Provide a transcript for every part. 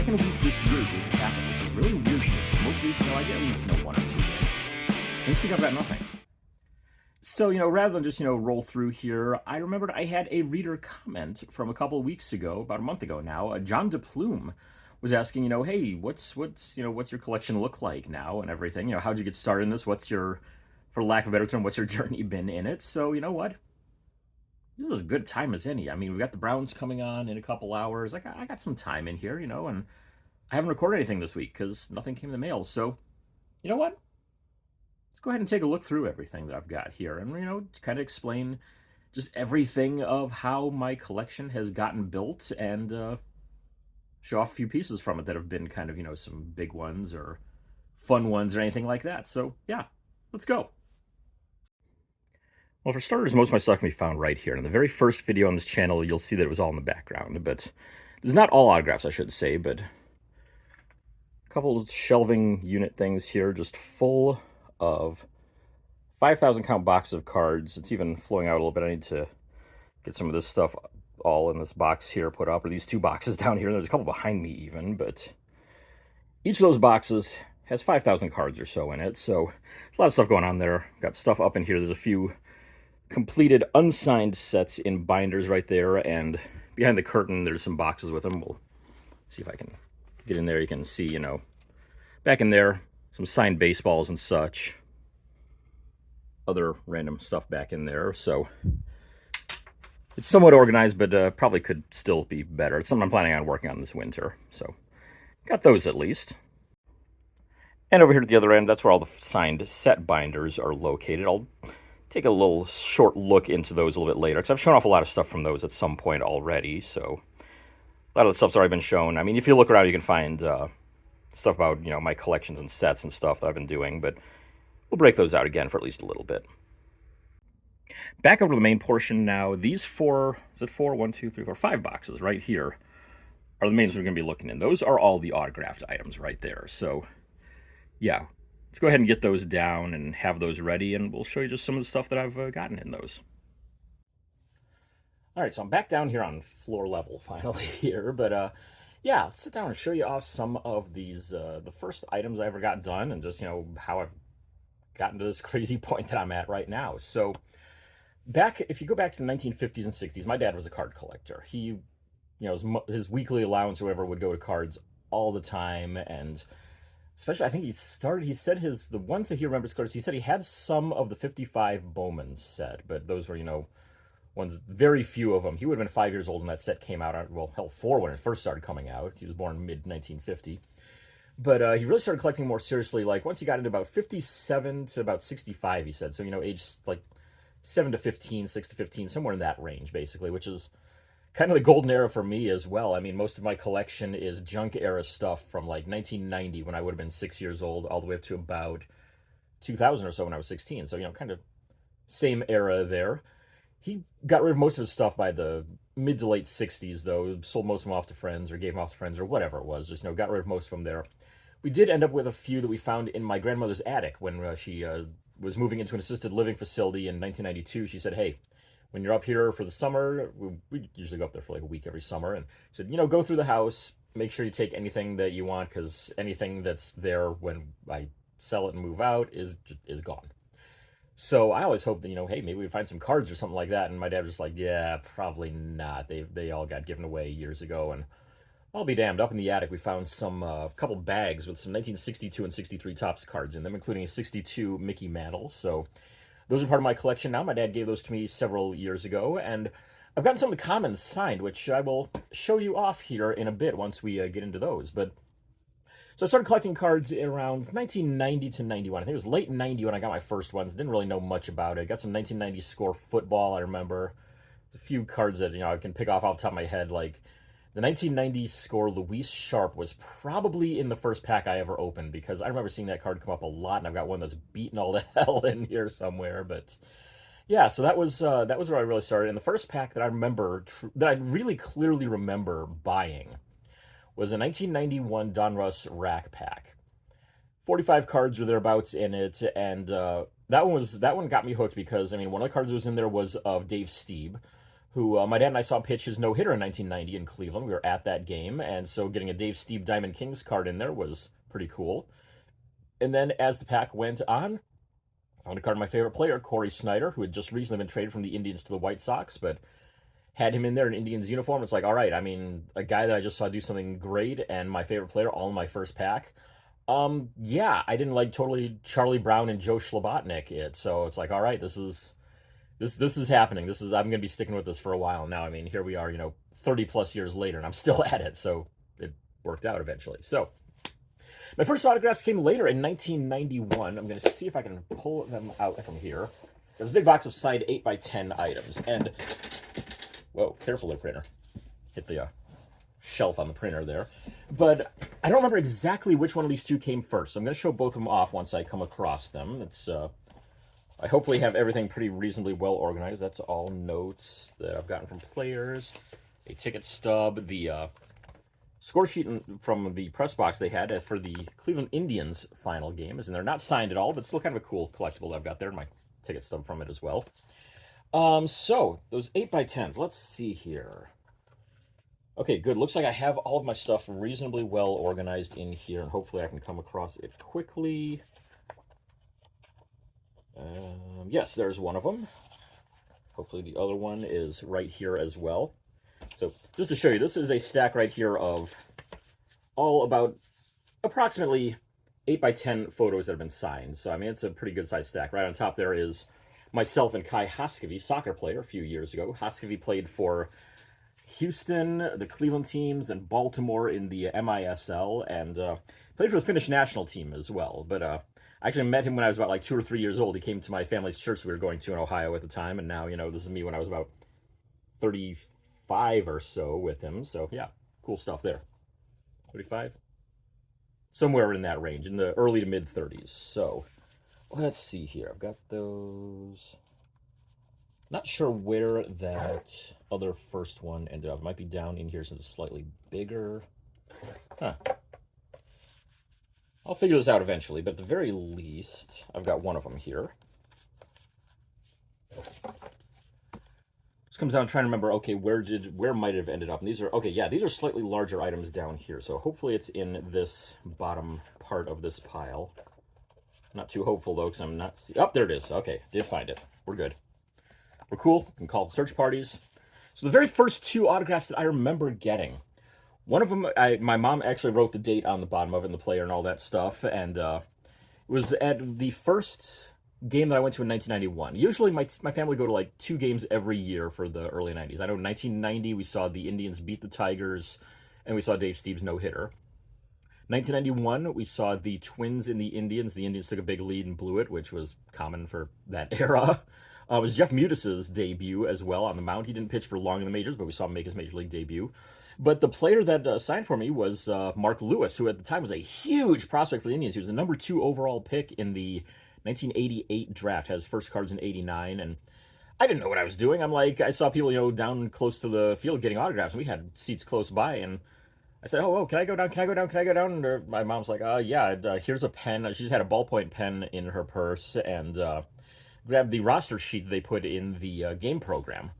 second week this year this has happened, which is really weird to me. Most weeks, I get at least, one or two in. And this week I've got nothing. So, rather than just, roll through here, I remembered I had a reader comment from a couple of weeks ago, about a month ago now. John DePlume was asking, hey, what's your collection look like now and everything? How'd you get started in this? What's your, for lack of a better term, what's your journey been in it? So, you know what? This is as good a time as any. I mean, we've got the Browns coming on in a couple hours. I got some time in here, and I haven't recorded anything this week because nothing came in the mail. So, you know what? Let's go ahead and take a look through everything that I've got here and, kind of explain just everything of how my collection has gotten built and show off a few pieces from it that have been kind of, some big ones or fun ones or anything like that. So, yeah, let's go. Well, for starters, most of my stuff can be found right here. In the very first video on this channel, you'll see that it was all in the background, but it's not all autographs, I should say, but a couple of shelving unit things here, just full of 5,000 count boxes of cards. It's even flowing out a little bit. I need to get some of this stuff all in this box here put up, or these two boxes down here. There's a couple behind me even, but each of those boxes has 5,000 cards or so in it, so there's a lot of stuff going on there. Got stuff up in here. There's a few completed unsigned sets in binders right there, and behind the curtain there's some boxes with them. We'll see if I can get in there. You can see, back in there, some signed baseballs and such. Other random stuff back in there. So it's somewhat organized, but probably could still be better. It's something I'm planning on working on this winter. So got those at least. And over here at the other end, that's where all the signed set binders are located. I'll take a little short look into those a little bit later, because I've shown off a lot of stuff from those at some point already, so a lot of the stuff's already been shown. I mean, if you look around, you can find stuff about, my collections and sets and stuff that I've been doing, but we'll break those out again for at least a little bit. Back over to the main portion now. These four, is it four? 1, 2, 3, 4, 5 boxes right here are the main ones we're going to be looking in. Those are all the autographed items right there, so yeah. Let's go ahead and get those down and have those ready, and we'll show you just some of the stuff that I've gotten in those. All right, so I'm back down here on floor level finally here, but yeah, let's sit down and show you off some of these, the first items I ever got done, and just, how I've gotten to this crazy point that I'm at right now. So if you go back to the 1950s and 60s, my dad was a card collector. He, his weekly allowance or whatever would go to cards all the time, and especially, I think he said the ones that he remembers cards, he said he had some of the 55 Bowman set, but those were, ones, very few of them. He would have been 5 years old when that set came out. Well, hell, 4 when it first started coming out. He was born mid-1950. But he really started collecting more seriously, like, once he got into about 57 to about 65, he said. So, age, like, 7 to 15, 6 to 15, somewhere in that range, basically, which is kind of the golden era for me as well. I mean, most of my collection is junk era stuff from like 1990 when I would have been 6 years old, all the way up to about 2000 or so when I was 16. So, kind of same era there. He got rid of most of his stuff by the mid to late 60s, though. Sold most of them off to friends or gave them off to friends or whatever it was. Just, got rid of most of them there. We did end up with a few that we found in my grandmother's attic when she was moving into an assisted living facility in 1992. She said, hey, when you're up here for the summer, we usually go up there for like a week every summer, and said, go through the house, make sure you take anything that you want, because anything that's there when I sell it and move out is gone. So I always hope that, hey, maybe we find some cards or something like that, and my dad was just like, yeah, probably not. They all got given away years ago, and I'll be damned. Up in the attic, we found some couple bags with some 1962 and 63 Topps cards in them, including a 62 Mickey Mantle, so those are part of my collection now. My dad gave those to me several years ago, and I've gotten some of the commons signed, which I will show you off here in a bit once we get into those. But so I started collecting cards around 1990 to 91. I think it was late 90 when I got my first ones. Didn't really know much about it. Got some 1990 Score football, I remember. A few cards that, I can pick off the top of my head, like the 1990 Score Luis Sharp was probably in the first pack I ever opened, because I remember seeing that card come up a lot, and I've got one that's beaten all to hell in here somewhere. But yeah, so that was where I really started. And the first pack that I remember, that I really clearly remember buying, was a 1991 Donruss Rack pack. 45 cards or thereabouts in it, and that one got me hooked because, I mean, one of the cards that was in there was of Dave Stieb, who my dad and I saw pitch his no-hitter in 1990 in Cleveland. We were at that game, and so getting a Dave Steve Diamond Kings card in there was pretty cool. And then as the pack went on, I found a card of my favorite player, Corey Snyder, who had just recently been traded from the Indians to the White Sox, but had him in there in Indians uniform. It's like, all right, I mean, a guy that I just saw do something great and my favorite player all in my first pack. Yeah, I didn't like totally Charlie Brown and Joe Schlabotnik it, so it's like, all right, this is happening. I'm gonna be sticking with this for a while now. I mean, here we are, 30 plus years later, and I'm still at it, so it worked out eventually. So my first autographs came later in 1991. I'm gonna see if I can pull them out from here. There's a big box of signed 8x10 items, and whoa, careful there, printer. Hit the shelf on the printer there. But I don't remember exactly which one of these two came first. So I'm going to show both of them off once I come across them. I hopefully have everything pretty reasonably well organized. That's all notes that I've gotten from players. A ticket stub, the score sheet from the press box they had for the Cleveland Indians final game is in there. Not signed at all, but still kind of a cool collectible that I've got there. My ticket stub from it as well. So those 8x10s, let's see here. Okay, good. Looks like I have all of my stuff reasonably well organized in here, and hopefully I can come across it quickly. Yes, there's one of them. Hopefully the other one is right here as well. So just to show you, this is a stack right here of all about approximately 8x10 photos that have been signed. So, I mean, it's a pretty good size stack. Right on top there is myself and Kai Hoskevy, soccer player, a few years ago. Hoskevy played for Houston, the Cleveland teams, and Baltimore in the MISL, and played for the Finnish national team as well. But I actually met him when I was about like 2 or 3 years old. He came to my family's church we were going to in Ohio at the time, and now, this is me when I was about 35 or so with him. So, yeah, cool stuff there. 35? Somewhere in that range, in the early to mid-30s. So, let's see here. I've got those. Not sure where that other first one ended up. It might be down in here since it's slightly bigger. Huh. I'll figure this out eventually, but at the very least, I've got one of them here. This comes down to trying to remember, okay, where might it have ended up? And these are slightly larger items down here, so hopefully it's in this bottom part of this pile. Not too hopeful, though, because I'm not... Oh, there it is. Okay, did find it. We're good. We're cool. We can call search parties. So the very first two autographs that I remember getting, one of them, my mom actually wrote the date on the bottom of it and the player and all that stuff, and it was at the first game that I went to in 1991. Usually my family go to like 2 games every year for the early 90s. I know in 1990 we saw the Indians beat the Tigers, and we saw Dave Steve's no-hitter. 1991, we saw the Twins in the Indians. The Indians took a big lead and blew it, which was common for that era. It was Jeff Mutis's debut as well on the mound. He didn't pitch for long in the majors, but we saw him make his major league debut. But the player that signed for me was Mark Lewis, who at the time was a huge prospect for the Indians. He was the number 2 overall pick in the 1988 draft. Had his first cards in 89, and I didn't know what I was doing. I'm like, I saw people, down close to the field getting autographs, and we had seats close by, and I said, oh, can I go down? Can I go down? Can I go down? And my mom's like, yeah, here's a pen. She just had a ballpoint pen in her purse, and grabbed the roster sheet they put in the game program.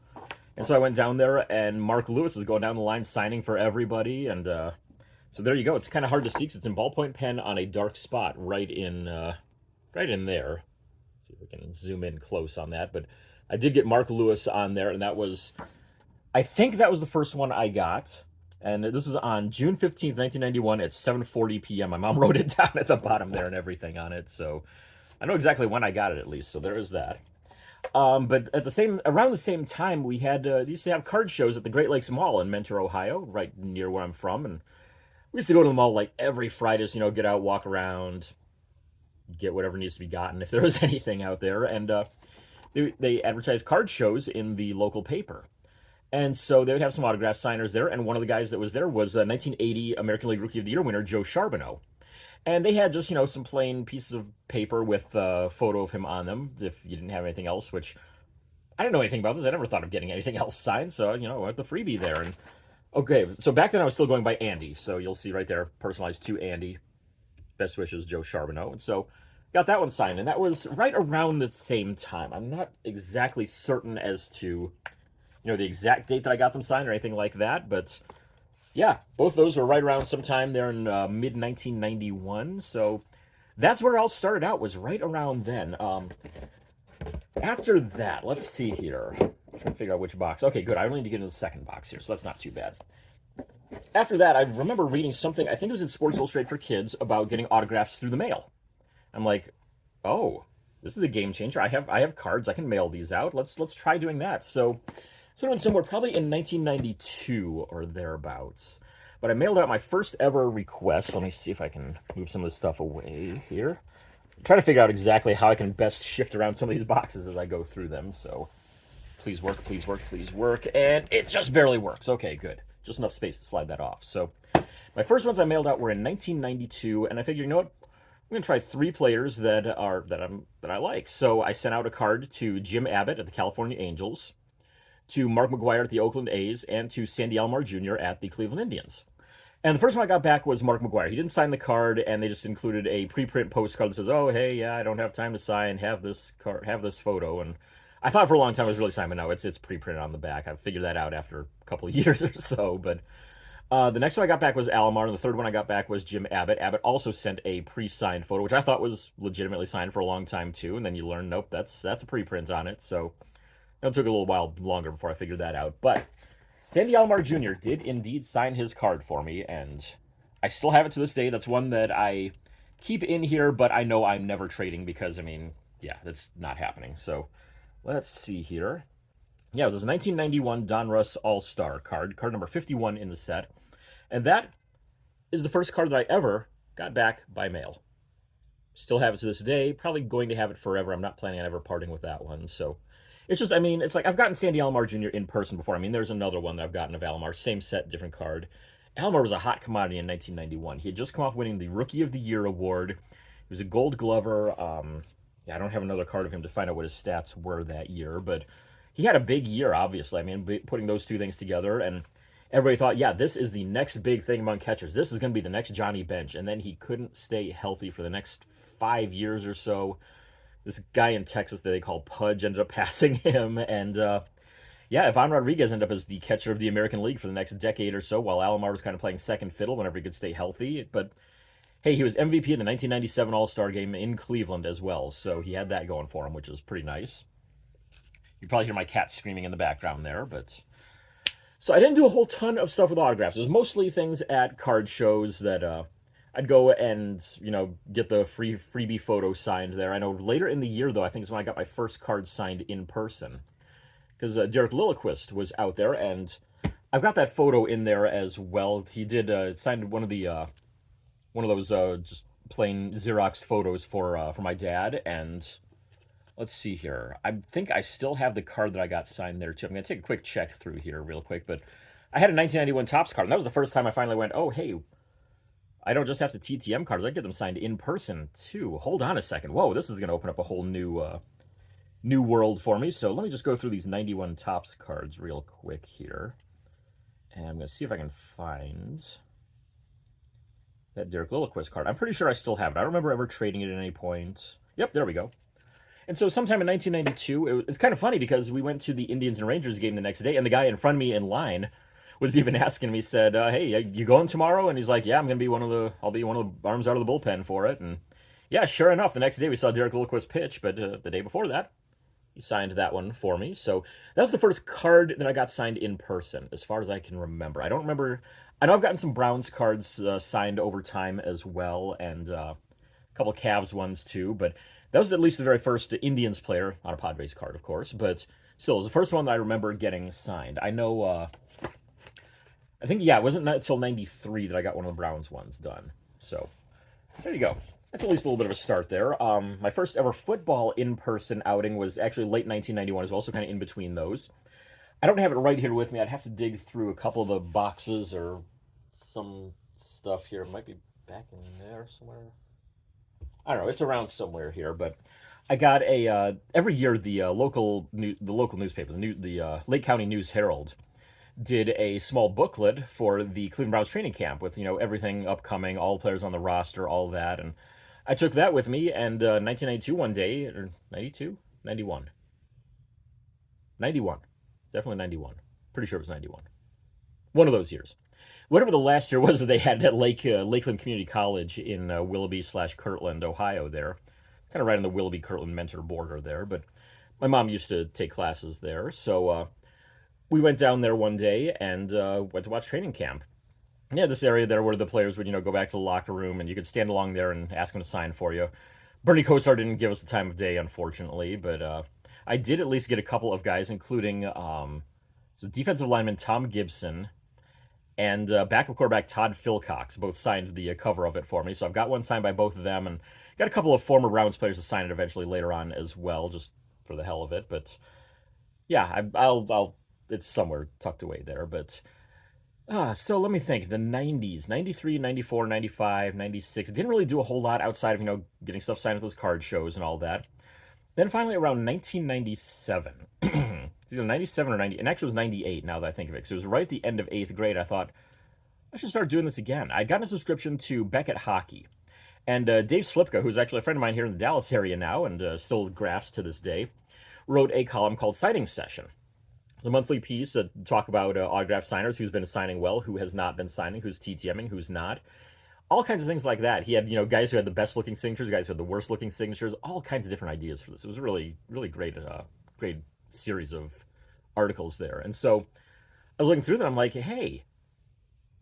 And so I went down there, and Mark Lewis is going down the line signing for everybody, and so there you go. It's kind of hard to see because it's in ballpoint pen on a dark spot right in there. See if we can zoom in close on that. But I did get Mark Lewis on there, and I think that was the first one I got. And this was on June 15th, 1991 at 7:40 p.m. My mom wrote it down at the bottom there and everything on it, so I know exactly when I got it at least, so there is that. But around the same time, we used to have card shows at the Great Lakes Mall in Mentor, Ohio, right near where I'm from, and we used to go to the mall like every Friday, get out, walk around, get whatever needs to be gotten if there was anything out there, and they advertised card shows in the local paper. And so they would have some autograph signers there, and one of the guys that was there was 1980 American League Rookie of the Year winner Joe Charbonneau. And they had just, some plain pieces of paper with a photo of him on them, if you didn't have anything else, which I didn't know anything about this. I never thought of getting anything else signed, so, I had the freebie there. And okay, so back then I was still going by Andy, so you'll see right there, personalized to Andy. Best wishes, Joe Charbonneau. And so got that one signed, and that was right around the same time. I'm not exactly certain as to the exact date that I got them signed or anything like that, but yeah, both those were right around sometime there in mid 1991. So that's where it all started out, was right around then. After that, let's see here. I'm trying to figure out which box. Okay, good. I only need to get into the second box here, so that's not too bad. After that, I remember reading something, I think it was in Sports Illustrated for Kids, about getting autographs through the mail. I'm like, oh, this is a game changer. I have cards. I can mail these out. Let's try doing that. So it went somewhere probably in 1992 or thereabouts. But I mailed out my first ever request. Let me see if I can move some of this stuff away here. I'm trying to figure out exactly how I can best shift around some of these boxes as I go through them. So please work, please work, please work. And it just barely works. Okay, good. Just enough space to slide that off. So my first ones I mailed out were in 1992, and I figured, you know what? I'm gonna try 3 players that I like. So I sent out a card to Jim Abbott at the California Angels, to Mark McGwire at the Oakland A's, and to Sandy Alomar Jr. at the Cleveland Indians. And the first one I got back was Mark McGwire. He didn't sign the card, and they just included a preprint postcard that says, "Oh, hey, yeah, I don't have time to sign. Have this card, have this photo." And I thought for a long time it was really signed, but no, it's preprinted on the back. I figured that out after a couple of years or so. But the next one I got back was Alomar, and the third one I got back was Jim Abbott. Abbott also sent a pre-signed photo, which I thought was legitimately signed for a long time too. And then you learn, nope, that's a preprint on it. So it took a little while longer before I figured that out. But Sandy Alomar Jr. did indeed sign his card for me, and I still have it to this day. That's one that I keep in here, but I know I'm never trading because, I mean, yeah, that's not happening. So let's see here. Yeah, it was a 1991 Donruss All-Star card number 51 in the set. And that is the first card that I ever got back by mail. Still have it to this day. Probably going to have it forever. I'm not planning on ever parting with that one. So it's just, I mean, it's like I've gotten Sandy Alomar Jr. in person before. I mean, there's another one that I've gotten of Alomar. Same set, different card. Alomar was a hot commodity in 1991. He had just come off winning the Rookie of the Year award. He was a Gold Glover. Yeah, I don't have another card of him to find out what his stats were that year, but he had a big year, obviously. I mean, putting those two things together, and everybody thought, yeah, this is the next big thing among catchers. This is going to be the next Johnny Bench. And then he couldn't stay healthy for the next 5 years or so. This guy in Texas that they call Pudge ended up passing him. And yeah, Ivan Rodriguez ended up as the catcher of the American League for the next decade or so, while Alomar was kind of playing second fiddle whenever he could stay healthy. But hey, he was MVP in the 1997 All-Star game in Cleveland as well. So he had that going for him, which is pretty nice. You probably hear my cat screaming in the background there, but so I didn't do a whole ton of stuff with autographs. It was mostly things at card shows that I'd go and, get the freebie photo signed there. I know later in the year, though, I think is when I got my first card signed in person. Because Derek Lilliquist was out there, and I've got that photo in there as well. He did signed one of those just plain Xeroxed photos for my dad, and let's see here. I think I still have the card that I got signed there, too. I'm going to take a quick check through here real quick. But I had a 1991 Topps card, and that was the first time I finally went, oh, hey, I don't just have to TTM cards. I get them signed in person, too. Hold on a second. Whoa, this is going to open up a whole new world for me. So let me just go through these 91 Topps cards real quick here. And I'm going to see if I can find that Derek Lilliquist card. I'm pretty sure I still have it. I don't remember ever trading it at any point. Yep, there we go. And so sometime in 1992, it's kind of funny because we went to the Indians and Rangers game the next day, and the guy in front of me in line was even asking me, said, hey, you going tomorrow? And he's like, yeah, I'll be one of the arms out of the bullpen for it. And yeah, sure enough, the next day we saw Derek Lilliquist pitch, but the day before that, he signed that one for me. So that was the first card that I got signed in person, as far as I can remember. I don't remember. I know I've gotten some Browns cards signed over time as well, and a couple Cavs ones too, but that was at least the very first Indians player on a Padres card, of course, but still, it was the first one that I remember getting signed. I know, I think, yeah, it wasn't until 93 that I got one of the Browns ones done. So, there you go. That's at least a little bit of a start there. My first ever football in-person outing was actually late 1991 as well, so kind of in between those. I don't have it right here with me. I'd have to dig through a couple of the boxes or some stuff here. It might be back in there somewhere. I don't know. It's around somewhere here, but I got a every year the local newspaper, the Lake County News Herald, did a small booklet for the Cleveland Browns training camp with everything upcoming, all players on the roster, all that, and I took that with me. And 1992 one day, or 92, 91, 91. Definitely 91. Pretty sure it was 91. One of those years. Whatever the last year was that they had at Lakeland Community College in Willoughby slash Kirtland, Ohio. There, kind of right on the Willoughby Kirtland Mentor border there. But my mom used to take classes there, so we went down there one day and went to watch training camp. Yeah, this area there where the players would go back to the locker room and you could stand along there and ask them to sign for you. Bernie Kosar didn't give us the time of day, unfortunately, but I did at least get a couple of guys, including so defensive lineman Tom Gibson and backup quarterback Todd Philcox. Both signed the cover of it for me, so I've got one signed by both of them, and got a couple of former Browns players to sign it eventually later on as well, just for the hell of it. But yeah, I'll it's somewhere tucked away there, but. So let me think. The 90s, 93, 94, 95, 96. Didn't really do a whole lot outside of, getting stuff signed at those card shows and all that. Then finally around 1997, either 97 or 90, and actually it was 98 now that I think of it, because it was right at the end of 8th grade. I thought, I should start doing this again. I'd gotten a subscription to Beckett Hockey. And Dave Slipka, who's actually a friend of mine here in the Dallas area now and still graphs to this day, wrote a column called Signing Session. The monthly piece to talk about autograph signers, who's been signing well, who has not been signing, who's TTMing, who's not. All kinds of things like that. He had, guys who had the best looking signatures, guys who had the worst looking signatures, all kinds of different ideas for this. It was a really, really great, great series of articles there. And so I was looking through that. I'm like, hey,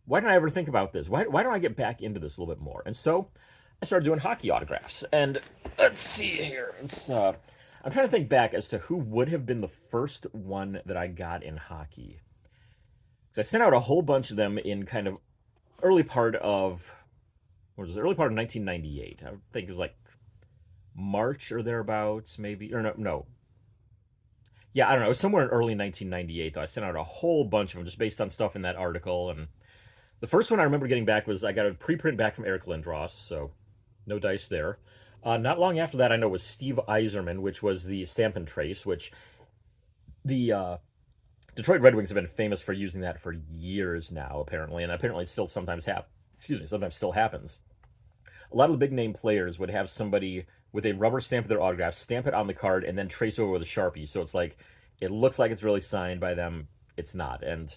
why didn't I ever think about this? Why don't I get back into this a little bit more? And so I started doing hockey autographs. And let's see here. I'm trying to think back as to who would have been the first one that I got in hockey. Because I sent out a whole bunch of them in kind of early part of, what was it, early part of 1998. I think it was like March or thereabouts, maybe. Or no. Yeah, I don't know. It was somewhere in early 1998, though. I sent out a whole bunch of them just based on stuff in that article. And the first one I remember getting back was I got a preprint back from Eric Lindros, so no dice there. Not long after that, I know, was Steve Yzerman, which was the Stamp and Trace, which the Detroit Red Wings have been famous for using that for years now, apparently, and apparently it still sometimes sometimes still happens. A lot of the big name players would have somebody with a rubber stamp of their autograph, stamp it on the card, and then trace over with a Sharpie. So it's like, it looks like it's really signed by them. It's not. And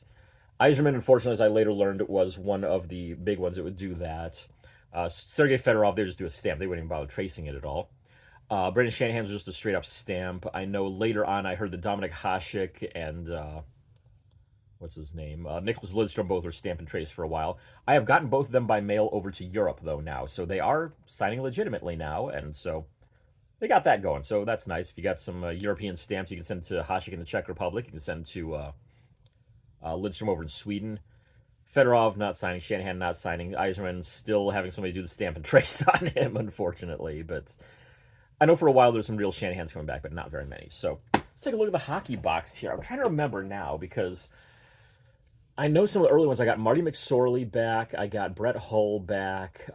Yzerman, unfortunately, as I later learned, was one of the big ones that would do that. Sergei Fedorov, they just do a stamp. They wouldn't even bother tracing it at all. Brendan Shanahan was just a straight up stamp. I know later on I heard that Dominic Hasek and what's his name? Nicholas Lidstrom both were stamp and trace for a while. I have gotten both of them by mail over to Europe though now, so they are signing legitimately now, and so they got that going. So that's nice. If you got some European stamps, you can send to Hasek in the Czech Republic. You can send to Lidstrom over in Sweden. Fedorov not signing, Shanahan not signing, Yzerman still having somebody do the stamp and trace on him, unfortunately. But I know for a while there's some real Shanahans coming back, but not very many. So let's take a look at the hockey box here. I'm trying to remember now because I know some of the early ones. I got Marty McSorley back. I got Brett Hull back.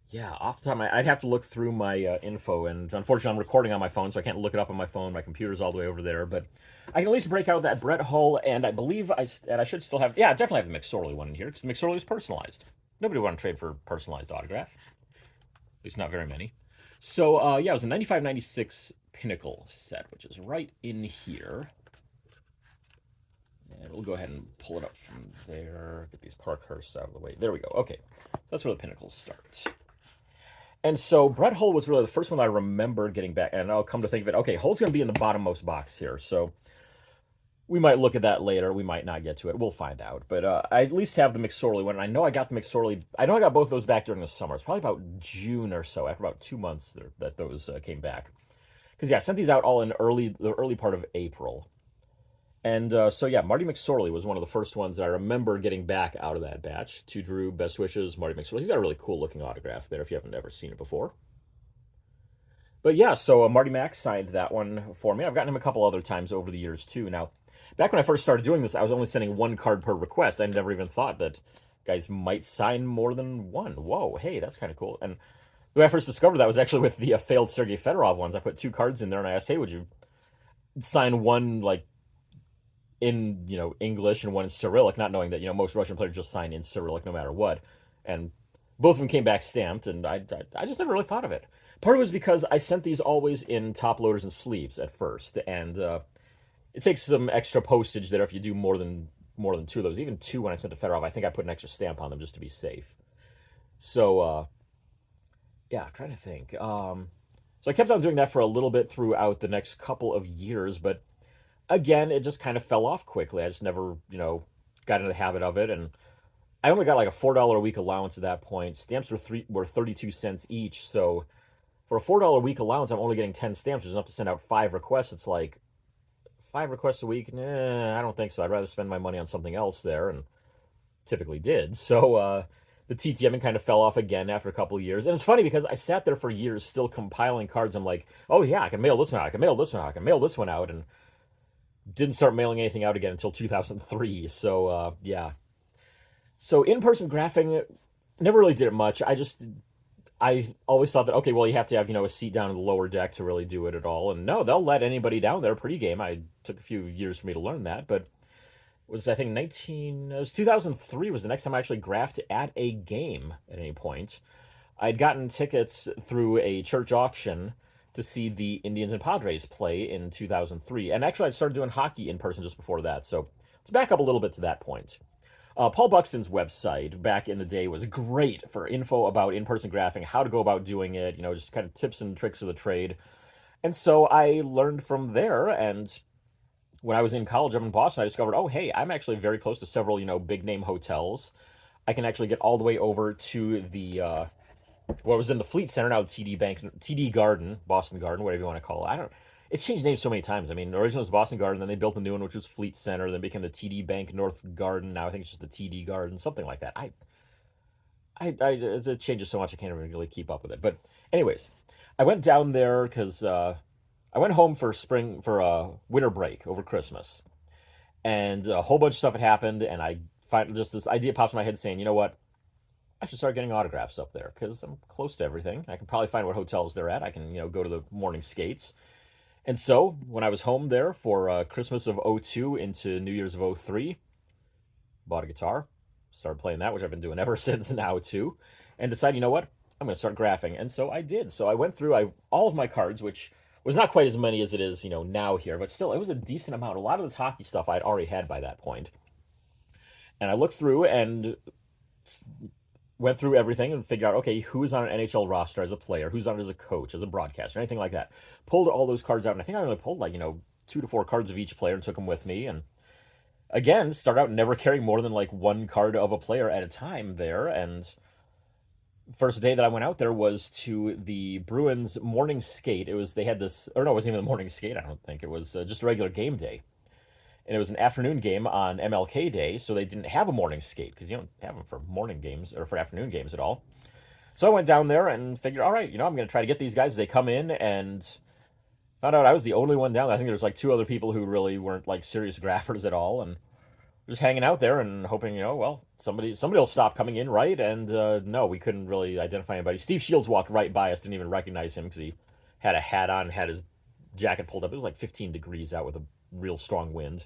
Yeah, off the top of I'd have to look through my info, and unfortunately I'm recording on my phone, so I can't look it up on my phone. My computer's all the way over there, but I can at least break out that Brett Hull, and I believe I should still have, yeah, I definitely have the McSorley one in here, because the McSorley is personalized. Nobody would want to trade for a personalized autograph. At least not very many. So, yeah, it was a 95-96 Pinnacle set, which is right in here. And we'll go ahead and pull it up from there. Get these Parkhursts out of the way. There we go. Okay, that's where the Pinnacles start. And so Brett Hull was really the first one I remember getting back. And I'll come to think of it. Okay, Hull's going to be in the bottommost box here. So we might look at that later. We might not get to it. We'll find out. But I at least have the McSorley one. And I know I got the McSorley. I know I got both those back during the summer. It's probably about June or so, after about 2 months that those came back. Because, yeah, I sent these out all in the early part of April. And so, yeah, Marty McSorley was one of the first ones that I remember getting back out of that batch. To Drew, best wishes, Marty McSorley. He's got a really cool-looking autograph there if you haven't ever seen it before. But, yeah, so Marty Mack signed that one for me. I've gotten him a couple other times over the years, too. Now, back when I first started doing this, I was only sending one card per request. I never even thought that guys might sign more than one. Whoa, hey, that's kind of cool. And the way I first discovered that was actually with the failed Sergei Fedorov ones. I put 2 cards in there, and I asked, hey, would you sign one, like, in, English and one in Cyrillic, not knowing that, most Russian players just sign in Cyrillic no matter what. And both of them came back stamped, and I just never really thought of it. Part of it was because I sent these always in top loaders and sleeves at first, and it takes some extra postage there if you do more than two of those. Even two when I sent to Fedorov, I think I put an extra stamp on them just to be safe. So yeah, I'm trying to think. So I kept on doing that for a little bit throughout the next couple of years, but again, it just kind of fell off quickly. I just never, got into the habit of it, and I only got like a $4 a week allowance at that point. Stamps were 32 cents each, so for a $4 a week allowance, I'm only getting 10 stamps, which is enough to send out 5 requests. It's like 5 requests a week. Nah, I don't think so. I'd rather spend my money on something else there, and typically did. So the TTM kind of fell off again after a couple of years. And it's funny because I sat there for years still compiling cards. I'm like, oh yeah, I can mail this one out. I can mail this one out. I can mail this one out. And didn't start mailing anything out again until 2003. So yeah. So in-person graphing, never really did it much. I always thought that, okay, well, you have to have, a seat down in the lower deck to really do it at all. And no, they'll let anybody down there pregame. I took a few years for me to learn that, but was I think 19 it was 2003 was the next time I actually graphed at a game at any point. I'd gotten tickets through a church auction to see the Indians and Padres play in 2003. And actually I'd started doing hockey in person just before that. So let's back up a little bit to that point. Paul Buxton's website back in the day was great for info about in-person graphing, how to go about doing it, just kind of tips and tricks of the trade. And so I learned from there, and when I was in college up in Boston, I discovered, oh, hey, I'm actually very close to several, big name hotels. I can actually get all the way over to the what was in the Fleet Center, now the TD Bank, TD Garden, Boston Garden, whatever you want to call it. I don't. It's changed names so many times. I mean, originally it was Boston Garden, then they built a new one, which was Fleet Center, then became the TD Bank North Garden. Now I think it's just the TD Garden, something like that. It changes so much I can't even really keep up with it. But anyways, I went down there because I went home for winter break over Christmas, and a whole bunch of stuff had happened, and I find just this idea pops in my head saying, you know what, I should start getting autographs up there because I'm close to everything. I can probably find what hotels they're at. I can go to the morning skates. And so when I was home there for Christmas of '02 into New Year's of '03, bought a guitar, started playing that, which I've been doing ever since now too, and decided, you know what, I'm going to start graphing. And so I did. So I went through all of my cards, which was not quite as many as it is, now here, but still, it was a decent amount. A lot of this hockey stuff I'd already had by that point. And I looked through and went through everything and figured out, okay, who's on an NHL roster as a player, who's on it as a coach, as a broadcaster, anything like that. Pulled all those cards out, and I think I only pulled like, 2 to 4 cards of each player and took them with me. And again, start out never carrying more than like one card of a player at a time there. And first day that I went out there was to the Bruins morning skate. They had this, or no, it wasn't even the morning skate. I don't think it was just a regular game day, and it was an afternoon game on MLK Day, so they didn't have a morning skate because you don't have them for morning games or for afternoon games at all. So I went down there and figured, all right, I'm going to try to get these guys. They come in, and found out I was the only one down there. I think there was like 2 other people who really weren't like serious graphers at all, and just hanging out there and hoping, well, somebody will stop coming in, right? And no, we couldn't really identify anybody. Steve Shields walked right by us, didn't even recognize him because he had a hat on, had his jacket pulled up. It was like 15 degrees out with a real strong wind.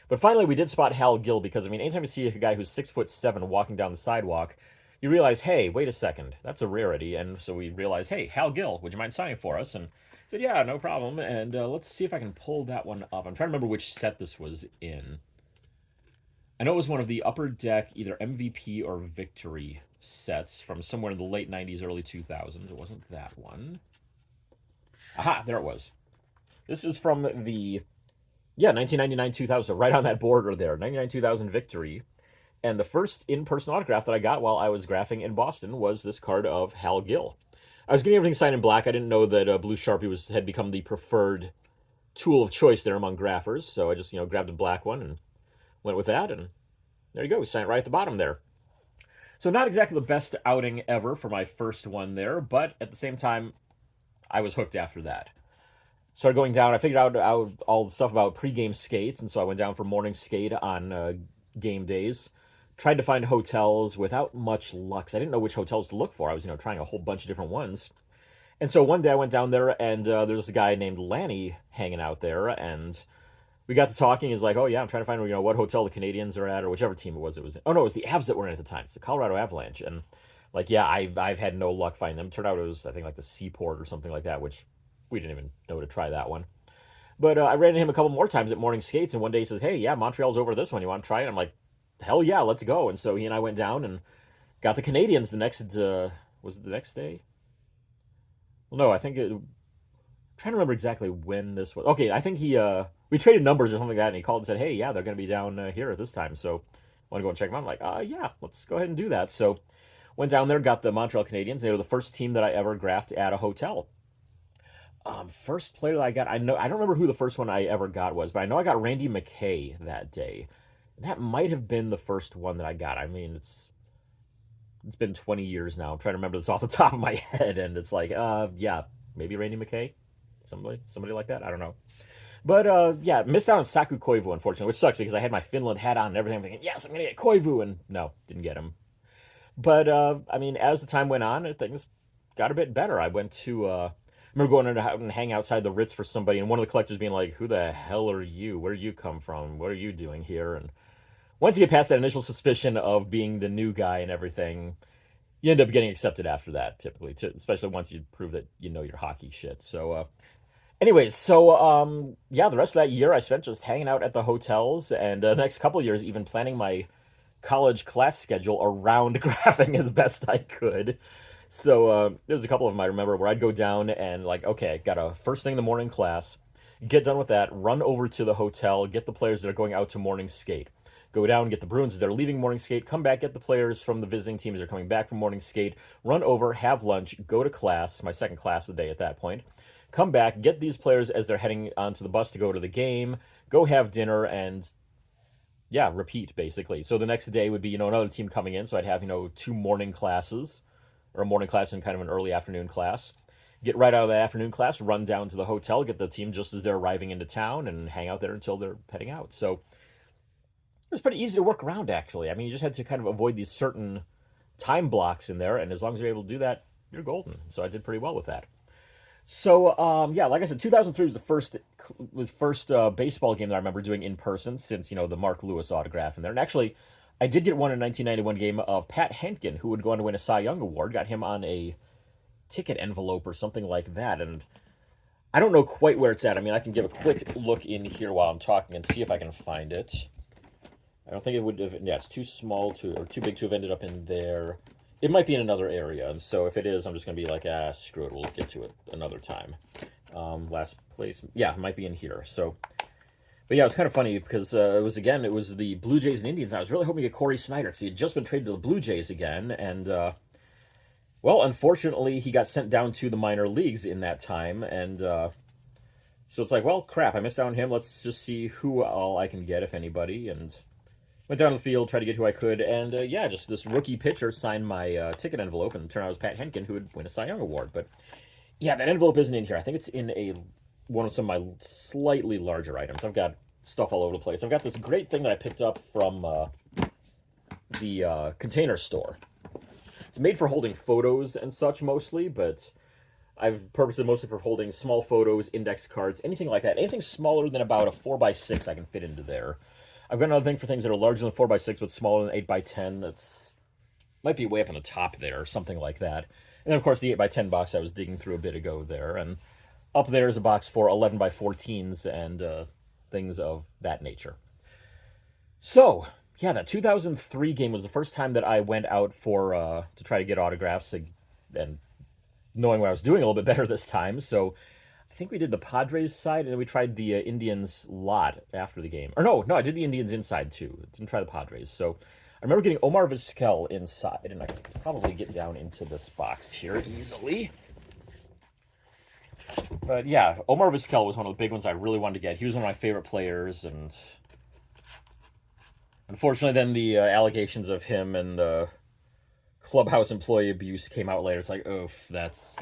But finally, we did spot Hal Gill because, I mean, anytime you see a guy who's 6'7" walking down the sidewalk, you realize, hey, wait a second, that's a rarity. And so we realized, hey, Hal Gill, would you mind signing for us? And I said, yeah, no problem. And let's see if I can pull that one up. I'm trying to remember which set this was in. I know it was one of the Upper Deck, either MVP or Victory sets from somewhere in the late 90s, early 2000s. It wasn't that one. Aha, there it was. This is from the, 1999-2000, so right on that border there, 99-2000 Victory. And the first in-person autograph that I got while I was graphing in Boston was this card of Hal Gill. I was getting everything signed in black. I didn't know that blue Sharpie had become the preferred tool of choice there among graphers, so I just, grabbed a black one and went with that, and there you go. We signed it right at the bottom there. So not exactly the best outing ever for my first one there, but at the same time, I was hooked after that. Started going down. I figured out all the stuff about pregame skates, and so I went down for morning skate on game days. Tried to find hotels without much luck. I didn't know which hotels to look for. I was, trying a whole bunch of different ones. And so one day I went down there, and there's a guy named Lanny hanging out there, and we got to talking. He's like, oh, yeah, I'm trying to find, what hotel the Canadians are at, or whichever team it was. Oh, no, it was the Avs that were in at the time. It's the Colorado Avalanche. And, I've had no luck finding them. Turned out it was, I think, like the Seaport or something like that, which we didn't even know to try that one. But I ran into him a couple more times at morning skates, and one day he says, "Hey, yeah, Montreal's over this one. You want to try it?" I'm like, "Hell yeah, let's go!" And so he and I went down and got the Canadians the next. Was it the next day? Well, no, I think it. I'm trying to remember exactly when this was. Okay, I think he. We traded numbers or something like that, and he called and said, "Hey, yeah, they're going to be down here at this time, so want to go and check them out." I'm like, yeah, let's go ahead and do that." So went down there, got the Montreal Canadiens. They were the first team that I ever graphed at a hotel. First player that I got, I don't remember who the first one I ever got was, but I know I got Randy McKay that day. That might have been the first one that I got. I mean, it's been 20 years now. I'm trying to remember this off the top of my head, and it's like, yeah, maybe Randy McKay, somebody like that. I don't know. But yeah, missed out on Saku Koivu, unfortunately, which sucks because I had my Finland hat on and everything. I'm thinking, yes, I'm gonna get Koivu, and no, didn't get him. But I mean, as the time went on, things got a bit better. I went to I remember going in and hang outside the Ritz for somebody, and one of the collectors being like, "Who the hell are you? Where do you come from? What are you doing here?" And once you get past that initial suspicion of being the new guy and everything, you end up getting accepted after that, typically, too, especially once you prove that you know your hockey shit. So, anyways, so yeah, the rest of that year I spent just hanging out at the hotels, and the next couple of years even planning my college class schedule around graphing as best I could. So there's a couple of them I remember where I'd go down and like, okay, got a first thing in the morning class, get done with that, run over to the hotel, get the players that are going out to morning skate. Go down, get the Bruins that are leaving morning skate, come back, get the players from the visiting teams that are coming back from morning skate, run over, have lunch, go to class, my second class of the day at that point, come back, get these players as they're heading onto the bus to go to the game, go have dinner, and yeah, repeat basically. So the next day would be, another team coming in. So I'd have, two morning classes or a morning class and kind of an early afternoon class. Get right out of the afternoon class, run down to the hotel, get the team just as they're arriving into town, and hang out there until they're heading out. So it was pretty easy to work around, actually. I mean, you just had to kind of avoid these certain time blocks in there, and as long as you're able to do that, you're golden. So I did pretty well with that. So yeah, like I said, 2003 was the first baseball game that I remember doing in person since the Mark Lewis autograph in there. And actually, I did get one in 1991 game of Pat Henkin, who would go on to win a Cy Young Award. Got him on a ticket envelope or something like that, and I don't know quite where it's at. I mean, I can give a quick look in here while I'm talking and see if I can find it. I don't think it would have. Yeah, it's too small to or too big to have ended up in there. It might be in another area, and so if it is, I'm just gonna be like, screw it, we'll get to it another time. Last place, yeah, it might be in here. So, but yeah, it was kind of funny because it was the Blue Jays and Indians. I was really hoping to get Corey Snyder because he had just been traded to the Blue Jays again, and well, unfortunately, he got sent down to the minor leagues in that time, and so it's like, well, crap, I missed out on him. Let's just see who all I can get, if anybody, and went down to the field, tried to get who I could, and yeah, just this rookie pitcher signed my ticket envelope, and it turned out it was Pat Henkin who would win a Cy Young Award. But yeah, that envelope isn't in here. I think it's in one of some of my slightly larger items. I've got stuff all over the place. I've got this great thing that I picked up from the Container Store. It's made for holding photos and such mostly, but I've purposed it mostly for holding small photos, index cards, anything like that. Anything smaller than about a 4x6 I can fit into there. I've got another thing for things that are larger than 4x6 but smaller than 8x10. That's might be way up on the top there, or something like that. And then, of course, the 8x10 box I was digging through a bit ago there. And up there is a box for 11x14s and things of that nature. So, yeah, that 2003 game was the first time that I went out for to try to get autographs and knowing what I was doing a little bit better this time. So I think we did the Padres side, and then we tried the Indians lot after the game. Or no, I did the Indians inside too. Didn't try the Padres. So I remember getting Omar Vizquel inside, and I can probably get down into this box here easily. But yeah, Omar Vizquel was one of the big ones I really wanted to get. He was one of my favorite players, and unfortunately, then the allegations of him and clubhouse employee abuse came out later. It's like, oof, that's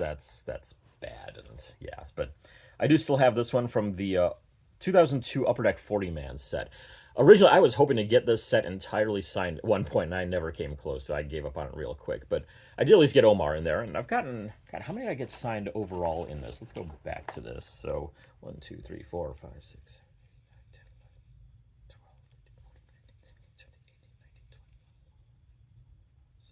bad, and yeah. But I do still have this one from the 2002 Upper Deck 40 man set. Originally, I was hoping to get this set entirely signed at one point, and I never came close, so I gave up on it real quick. But I did at least get Omar in there, and I've gotten, God, how many did I get signed overall in this? Let's go back to this. So 1, 2, 3, 4, 5, 6, 7, 8, 9, 10, 11, 12, 13, 14, 15, 16, 17, 18,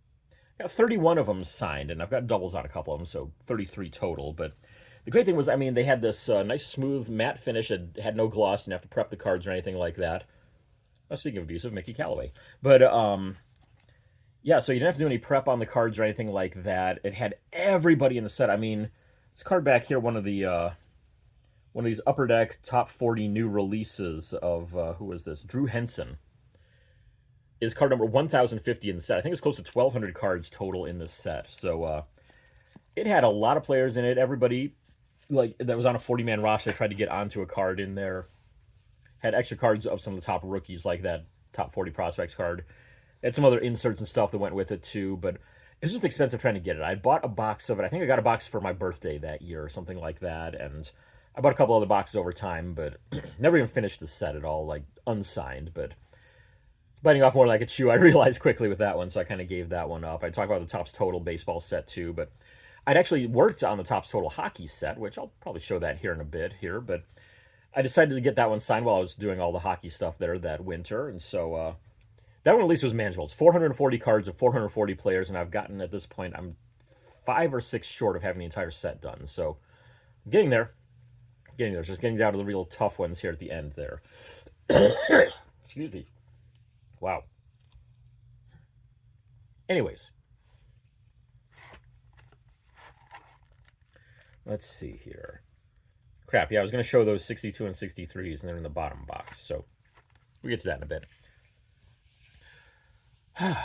19, 20. got 31 of them signed, and I've got doubles on a couple of them, so 33 total. But the great thing was, I mean, they had this nice smooth matte finish that had no gloss. Didn't have to prep the cards or anything like that. Speaking of abusive, Mickey Callaway. But yeah, so you didn't have to do any prep on the cards or anything like that. It had everybody in the set. I mean, this card back here, one of these Upper Deck top 40 new releases of who was this? Drew Henson is card number 1050 in the set. I think it's close to 1200 cards total in this set. So it had a lot of players in it. Everybody like that was on a 40-man roster tried to get onto a card in there. Had extra cards of some of the top rookies, like that top 40 prospects card. Had some other inserts and stuff that went with it too, but it was just expensive trying to get it. I bought a box of it. I think I got a box for my birthday that year or something like that, and I bought a couple other boxes over time, but never even finished the set at all, like unsigned. But biting off more like a chew, I realized quickly with that one, so I kind of gave that one up. I talked about the Topps Total baseball set too, but I'd actually worked on the Topps Total hockey set, which I'll probably show that here in a bit here, but I decided to get that one signed while I was doing all the hockey stuff there that winter, and so that one at least was manageable. It's 440 cards of 440 players, and I've gotten, at this point, I'm 5 or 6 short of having the entire set done, so I'm getting there. It's just getting down to the real tough ones here at the end there. Excuse me. Wow. Anyways. Let's see here. Crap, yeah, I was going to show those 62 and 63s, and they're in the bottom box, so we'll get to that in a bit.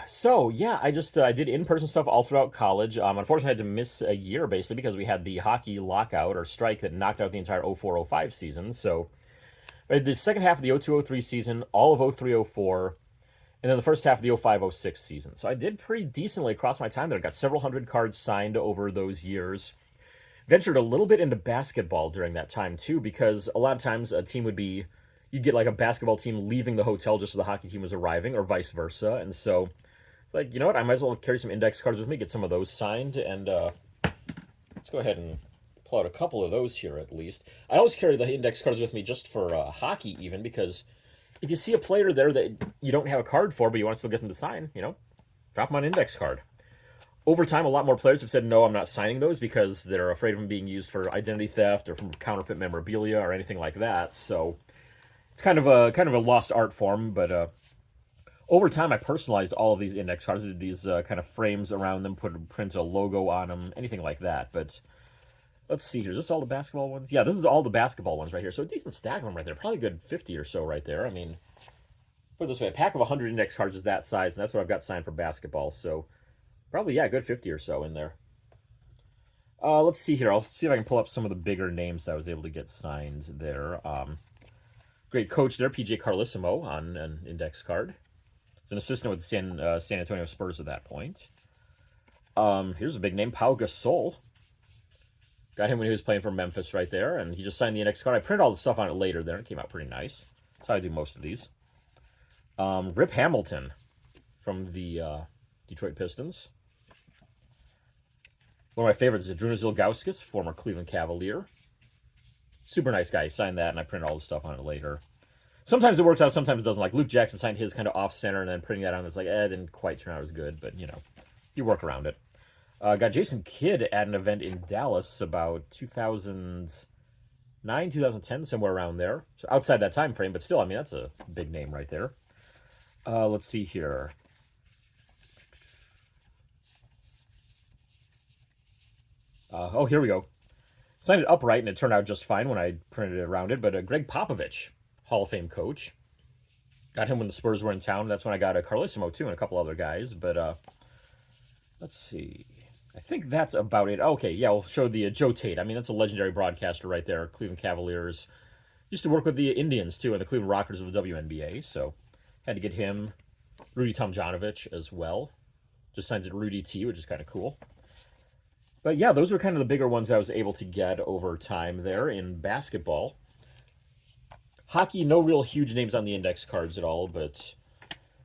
So, yeah, I did in-person stuff all throughout college. Unfortunately, I had to miss a year, basically, because we had the hockey lockout, or strike, that knocked out the entire 04-05 season. So, the second half of the 02-03 season, all of 03-04, and then the first half of the 05-06 season. So I did pretty decently across my time there. I got several hundred cards signed over those years. Ventured a little bit into basketball during that time, too, because a lot of times a team would be... You'd get like a basketball team leaving the hotel just as the hockey team was arriving, or vice versa. And so it's like, you know what? I might as well carry some index cards with me, get some of those signed. And let's go ahead and pull out a couple of those here at least. I always carry the index cards with me just for hockey even, because if you see a player there that you don't have a card for, but you want to still get them to sign, you know, drop them on index card. Over time, a lot more players have said, no, I'm not signing those because they're afraid of them being used for identity theft or from counterfeit memorabilia or anything like that. So it's kind of a lost art form, but over time I personalized all of these index cards. I did these kind of frames around them, print a logo on them, anything like that. But let's see here. Is this all the basketball ones? Yeah, this is all the basketball ones right here. So a decent stack of them right there. Probably a good 50 or so right there. I mean, put it this way, a pack of 100 index cards is that size, and that's what I've got signed for basketball. So probably, yeah, a good 50 or so in there. Let's see here. I'll see if I can pull up some of the bigger names that I was able to get signed there. Great coach there, PJ Carlissimo on an index card. He's an assistant with the San Antonio Spurs at that point. Here's a big name, Pau Gasol. Got him when he was playing for Memphis right there, and he just signed the index card. I printed all the stuff on it later there. It came out pretty nice. That's how I do most of these. Rip Hamilton from the Detroit Pistons. One of my favorites is Adrunas Ilgauskas, former Cleveland Cavalier. Super nice guy. He signed that, and I printed all the stuff on it later. Sometimes it works out, sometimes it doesn't. Like Luke Jackson signed his kind of off-center, and then printing that on, it's like, it didn't quite turn out as good, but, you know, you work around it. Got Jason Kidd at an event in Dallas about 2009, 2010, somewhere around there. So outside that time frame, but still, I mean, that's a big name right there. Let's see here. Oh, here we go. Signed it upright, and it turned out just fine when I printed it around it. But Greg Popovich, Hall of Fame coach. Got him when the Spurs were in town. That's when I got a Carlissimo, too, and a couple other guys. But let's see. I think that's about it. Okay, yeah, we'll show the Joe Tate. I mean, that's a legendary broadcaster right there. Cleveland Cavaliers. Used to work with the Indians, too, and the Cleveland Rockers of the WNBA. So had to get him. Rudy Tomjanovich as well. Just signs it Rudy T, which is kind of cool. But yeah, those were kind of the bigger ones I was able to get over time there in basketball. Hockey, no real huge names on the index cards at all, but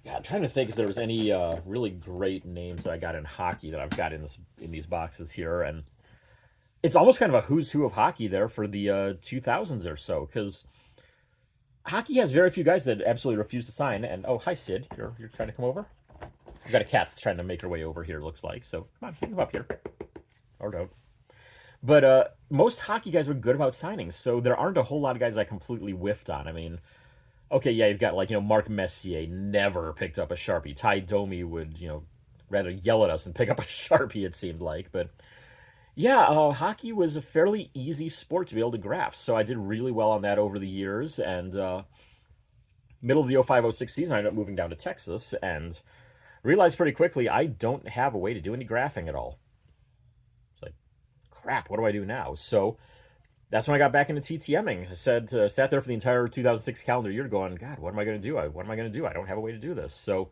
yeah, I'm trying to think if there was any really great names that I got in hockey that I've got in these boxes here. And it's almost kind of a who's who of hockey there for the 2000s or so, because hockey has very few guys that absolutely refuse to sign. And oh, hi Sid, you're trying to come over? We've got a cat that's trying to make her way over here, looks like. So come on, come up here. Or don't. But most hockey guys were good about signings, so there aren't a whole lot of guys I completely whiffed on. I mean, okay, yeah, you've got like, Mark Messier never picked up a Sharpie. Ty Domi would, rather yell at us than pick up a Sharpie, it seemed like. But yeah, hockey was a fairly easy sport to be able to graph, so I did really well on that over the years. And middle of the 05-06 season, I ended up moving down to Texas and realized pretty quickly I don't have a way to do any graphing at all. It's like, crap, what do I do now? So that's when I got back into TTMing. I sat there for the entire 2006 calendar year going, God, what am I going to do? What am I going to do? I don't have a way to do this. So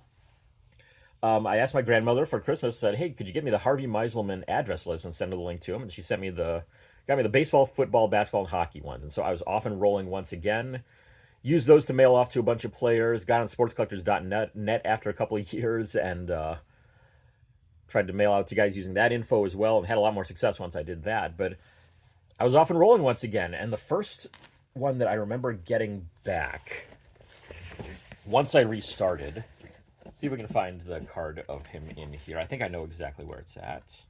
I asked my grandmother for Christmas, said, hey, could you get me the Harvey Meiselman address list and send me the link to him? And she got me the baseball, football, basketball, and hockey ones. And so I was off and rolling once again. Used those to mail off to a bunch of players. Got on sportscollectors.net after a couple of years and tried to mail out to guys using that info as well and had a lot more success once I did that. But I was off and rolling once again. And the first one that I remember getting back, once I restarted, let's see if we can find the card of him in here. I think I know exactly where it's at.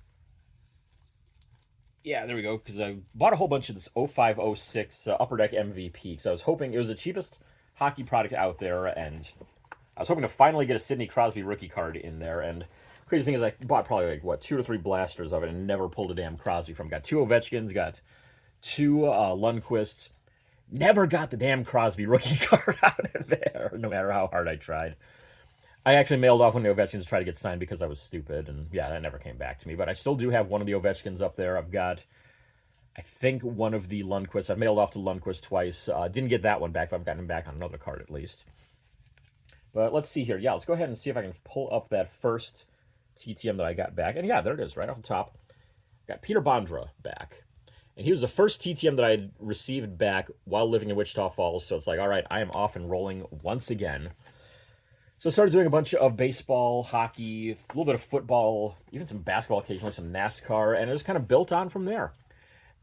Yeah, there we go, because I bought a whole bunch of this 05-06 Upper Deck MVP, because I was hoping it was the cheapest hockey product out there, and I was hoping to finally get a Sidney Crosby rookie card in there, and crazy thing is I bought probably, like, 2 or 3 blasters of it and never pulled a damn Crosby from. Got 2 Ovechkins, got 2 Lundqvists, never got the damn Crosby rookie card out of there, no matter how hard I tried. I actually mailed off one of the Ovechkins to try to get signed because I was stupid, and yeah, that never came back to me. But I still do have one of the Ovechkins up there. I've got, I think, one of the Lundqvists. I've mailed off to Lundqvist twice. Didn't get that one back, but I've gotten him back on another card at least. But let's see here. Yeah, let's go ahead and see if I can pull up that first TTM that I got back. And yeah, there it is, right off the top. Got Peter Bondra back. And he was the first TTM that I had received back while living in Wichita Falls. So it's like, all right, I am off and rolling once again. So I started doing a bunch of baseball, hockey, a little bit of football, even some basketball occasionally, some NASCAR, and it was kind of built on from there.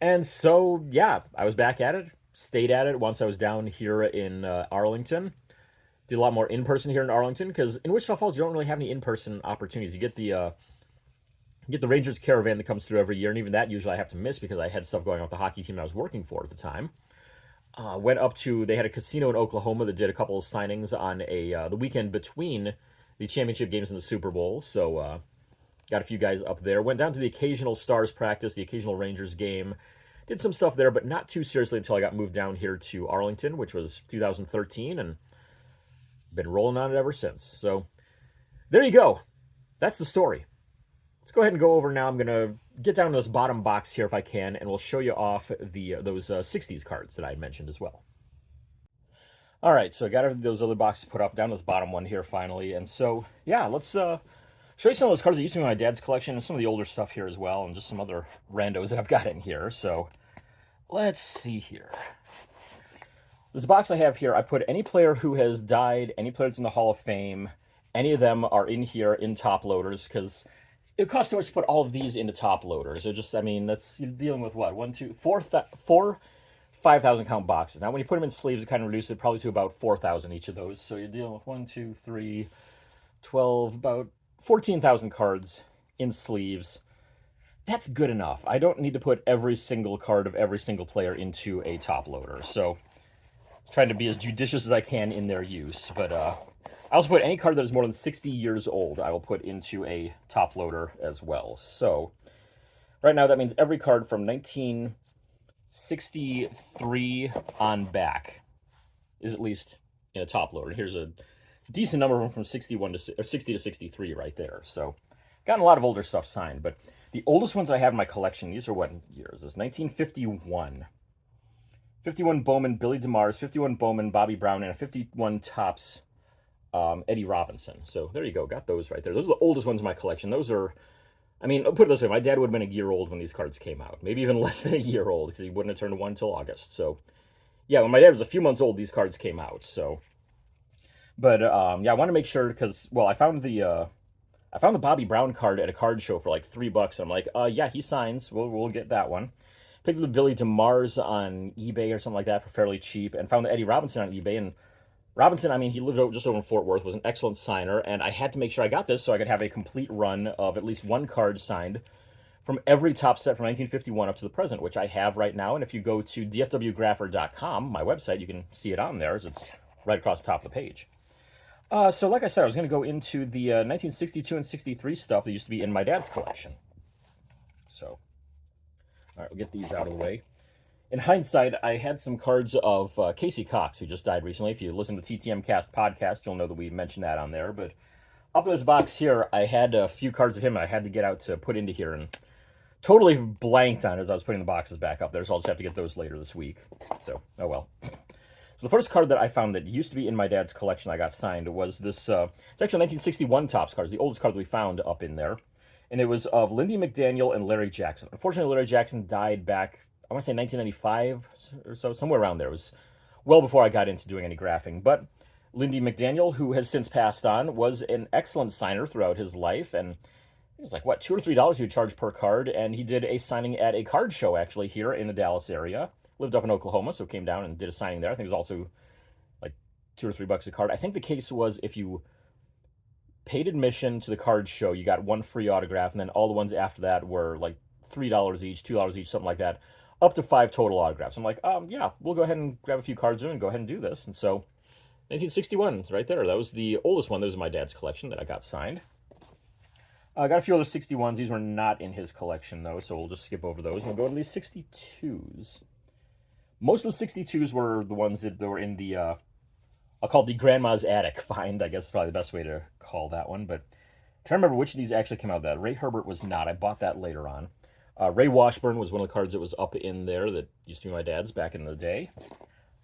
And so, yeah, I was back at it, stayed at it once I was down here in Arlington. Did a lot more in-person here in Arlington, because in Wichita Falls, you don't really have any in-person opportunities. You get the Rangers caravan that comes through every year, and even that usually I have to miss because I had stuff going on with the hockey team that I was working for at the time. Went up to, they had a casino in Oklahoma that did a couple of signings on the weekend between the championship games and the Super Bowl. So got a few guys up there. Went down to the occasional Stars practice, the occasional Rangers game. Did some stuff there, but not too seriously until I got moved down here to Arlington, which was 2013, and been rolling on it ever since. So there you go. That's the story. Let's go ahead and go over now. I'm going to get down to this bottom box here if I can, and we'll show you off those 60s cards that I mentioned as well. All right, so I got those other boxes put up, down to this bottom one here finally. And so, yeah, let's show you some of those cards that used to be in my dad's collection and some of the older stuff here as well, and just some other randos that I've got in here. So let's see here. This box I have here, I put any player who has died, any players in the Hall of Fame, any of them are in here in top loaders, because it costs too much to put all of these into top loaders. So just, I mean, you're dealing with what? 4 5,000 count boxes. Now, when you put them in sleeves, it kind of reduces it probably to about 4,000 each of those. So you're dealing with 1, 2, 3, 12, about 14,000 cards in sleeves. That's good enough. I don't need to put every single card of every single player into a top loader. So trying to be as judicious as I can in their use. But I also put any card that is more than 60 years old, I will put into a top loader as well. So right now that means every card from 1963 on back is at least in a top loader. Here's a decent number of them from 61 to or 60 to 63 right there. So gotten a lot of older stuff signed, but the oldest ones I have in my collection, these are what years? This is 1951. 51 Bowman, Billy DeMars, 51 Bowman, Bobby Brown, and a 51 Topps Eddie Robinson. So there you go, got those right there. Those are the oldest ones in my collection. Those are, I mean, I'll put it this way, my dad would have been a year old when these cards came out. Maybe even less than a year old, because he wouldn't have turned 1 until August. So yeah, when my dad was a few months old, these cards came out. So, but yeah, I want to make sure, because, well, I found the Bobby Brown card at a card show for like $3. And I'm like, yeah, he signs. We'll get that one. Picked up the Billy DeMars on eBay or something like that for fairly cheap, and found the Eddie Robinson on eBay, and Robinson, I mean, he lived just over in Fort Worth, was an excellent signer, and I had to make sure I got this so I could have a complete run of at least one card signed from every top set from 1951 up to the present, which I have right now. And if you go to DFWGrapher.com, my website, you can see it on there, as it's right across the top of the page. So like I said, I was going to go into the 1962 and 63 stuff that used to be in my dad's collection. So, all right, we'll get these out of the way. In hindsight, I had some cards of Casey Cox, who just died recently. If you listen to the TTM Cast podcast, you'll know that we mentioned that on there. But up in this box here, I had a few cards of him I had to get out to put into here, and totally blanked on as I was putting the boxes back up there, so I'll just have to get those later this week. So, oh well. So the first card that I found that used to be in my dad's collection I got signed was this, it's actually 1961 Topps cards, the oldest card that we found up in there. And it was of Lindy McDaniel and Larry Jackson. Unfortunately, Larry Jackson died back, I want to say 1995 or so, somewhere around there. It was well before I got into doing any graphing. But Lindy McDaniel, who has since passed on, was an excellent signer throughout his life. And it was like, what, $2 or $3 he would charge per card. And he did a signing at a card show, actually, here in the Dallas area. Lived up in Oklahoma, so came down and did a signing there. I think it was also like $2 or $3 a card. I think the case was if you paid admission to the card show, you got one free autograph, and then all the ones after that were like $3 each, $2 each, something like that, up to 5 total autographs. I'm like, yeah, we'll go ahead and grab a few cards in and go ahead and do this. And so 1961, right there. That was the oldest one. That was in my dad's collection that I got signed. I got a few other 61s. These were not in his collection, though, so we'll just skip over those. We'll go to these 62s. Most of the 62s were the ones that were in the, I'll call it the Grandma's Attic find, I guess is probably the best way to call that one. But I'm trying to remember which of these actually came out of that. Ray Herbert was not. I bought that later on. Ray Washburn was one of the cards that was up in there that used to be my dad's back in the day.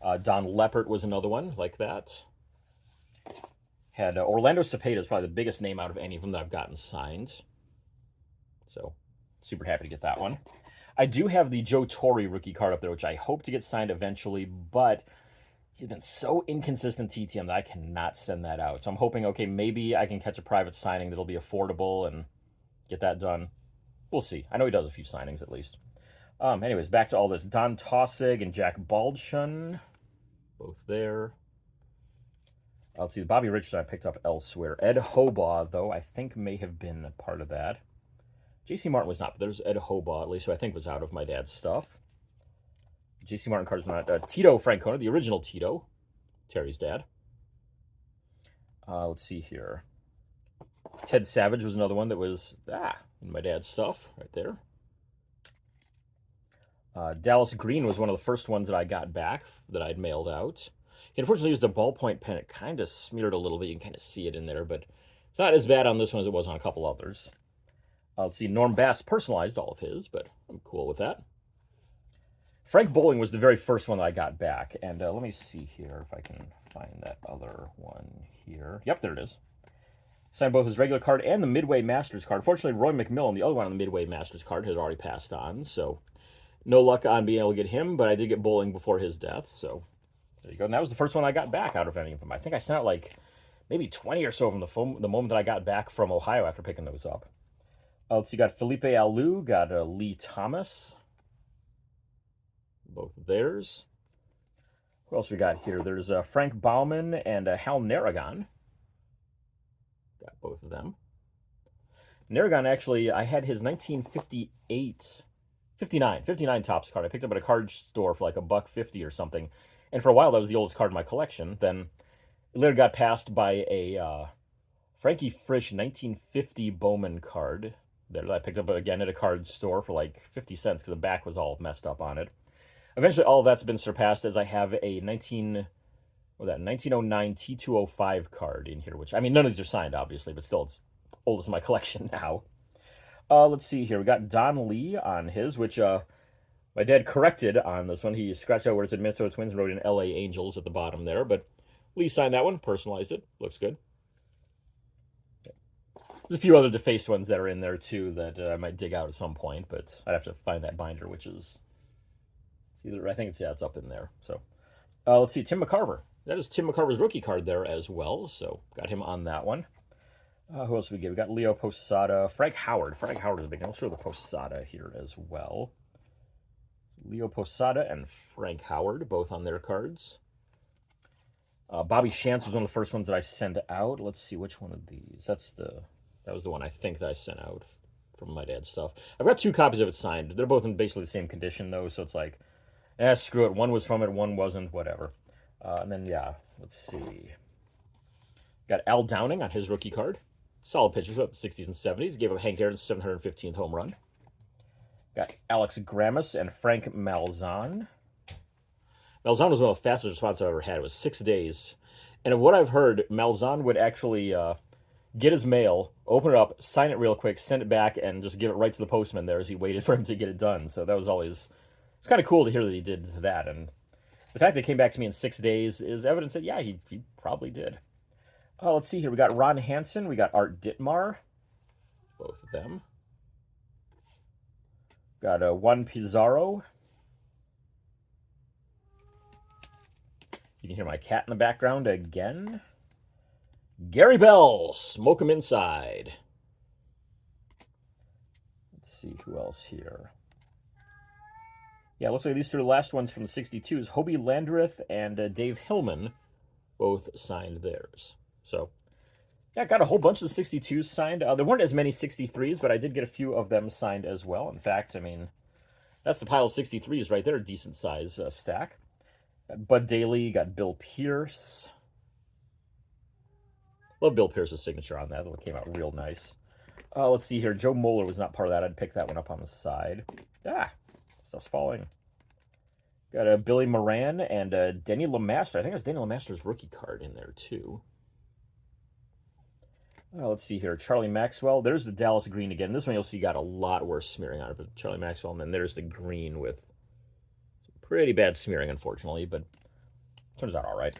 Don Leppert was another one like that. Had Orlando Cepeda is probably the biggest name out of any of them that I've gotten signed. So, super happy to get that one. I do have the Joe Torre rookie card up there, which I hope to get signed eventually, but he's been so inconsistent TTM that I cannot send that out. So I'm hoping, okay, maybe I can catch a private signing that'll be affordable and get that done. We'll see. I know he does a few signings at least. Anyways, back to all this. Don Tossig and Jack Baldshun, both there. Let's see, the Bobby Richardson I picked up elsewhere. Ed Hobaugh, though, I think may have been a part of that. J.C. Martin was not, but there's Ed Hobaugh, at least, who I think was out of my dad's stuff. J.C. Martin cards were not. Tito Francona, the original Tito, Terry's dad. Let's see here. Ted Savage was another one that was, in my dad's stuff, right there. Dallas Green was one of the first ones that I got back that I'd mailed out. He unfortunately used a ballpoint pen. It kind of smeared a little bit. You can kind of see it in there, but it's not as bad on this one as it was on a couple others. Let's see, Norm Bass personalized all of his, but I'm cool with that. Frank Bowling was the very first one that I got back, and let me see here if I can find that other one here. Yep, there it is. Signed both his regular card and the Midway Masters card. Fortunately, Roy McMillan, the other one on the Midway Masters card, has already passed on, so no luck on being able to get him, but I did get Bowling before his death, so there you go. And that was the first one I got back out of any of them. I think I sent out like maybe 20 or so from the moment that I got back from Ohio after picking those up. Let's see, got Felipe Alou, got Lee Thomas. Both of theirs. Who else we got here? There's Frank Bauman and Hal Narragon. Got both of them. Narragon, actually, I had his 59 Topps card. I picked up at a card store for like $1.50 or something. And for a while, that was the oldest card in my collection. Then it later got passed by a Frankie Frisch 1950 Bowman card that I picked up again at a card store for like 50 cents because the back was all messed up on it. Eventually, all of that's been surpassed as I have a 1909 T205 card in here, which, I mean, none of these are signed, obviously, but still, it's oldest in my collection now. Let's see here. We got Don Lee on his, which my dad corrected on this one. He scratched out where it said Minnesota Twins and wrote in LA Angels at the bottom there, but Lee signed that one, personalized it. Looks good. There's a few other defaced ones that are in there, too, that I might dig out at some point, but I'd have to find that binder, which is... I think it's up in there. So, let's see, Tim McCarver. That is Tim McCarver's rookie card there as well. So, got him on that one. Who else did we get? We got Leo Posada, Frank Howard. Frank Howard is a big name. I'll show the Posada here as well. Leo Posada and Frank Howard, both on their cards. Bobby Shantz was one of the first ones that I sent out. Let's see which one of these. That was the one I think that I sent out from my dad's stuff. I've got 2 copies of it signed. They're both in basically the same condition though, so it's like, screw it. One was from it, one wasn't. Whatever. And then yeah, let's see. Got Al Downing on his rookie card. Solid pitcher throughout the 60s and 70s. Gave up Hank Aaron's 715th home run. Got Alex Grammas and Frank Malzahn. Malzahn was one of the fastest responses I've ever had. It was 6 days. And of what I've heard, Malzahn would actually get his mail, open it up, sign it real quick, send it back, and just give it right to the postman there as he waited for him to get it done. So that was always... It's kind of cool to hear that he did that. And the fact that it came back to me in 6 days is evidence that, yeah, he probably did. Let's see here. We got Ron Hansen. We got Art Ditmar. Both of them. Got Juan Pizarro. You can hear my cat in the background again. Gary Bell. Smoke 'em inside. Let's see who else here. Yeah, looks like these 2 are the last ones from the 62s. Hobie Landreth and Dave Hillman both signed theirs. So, yeah, got a whole bunch of the 62s signed. There weren't as many 63s, but I did get a few of them signed as well. In fact, I mean, that's the pile of 63s right there, a decent size stack. Got Bud Daly, got Bill Pierce. Love Bill Pierce's signature on that. That one came out real nice. Let's see here. Joe Moeller was not part of that. I'd pick that one up on the side. Stuff's falling. Got Billy Moran and Denny LeMaster. I think it's Denny LeMaster's rookie card in there, too. Let's see here. Charlie Maxwell. There's the Dallas green again. This one you'll see got a lot worse smearing on it, but Charlie Maxwell. And then there's the green with some pretty bad smearing, unfortunately, but turns out all right.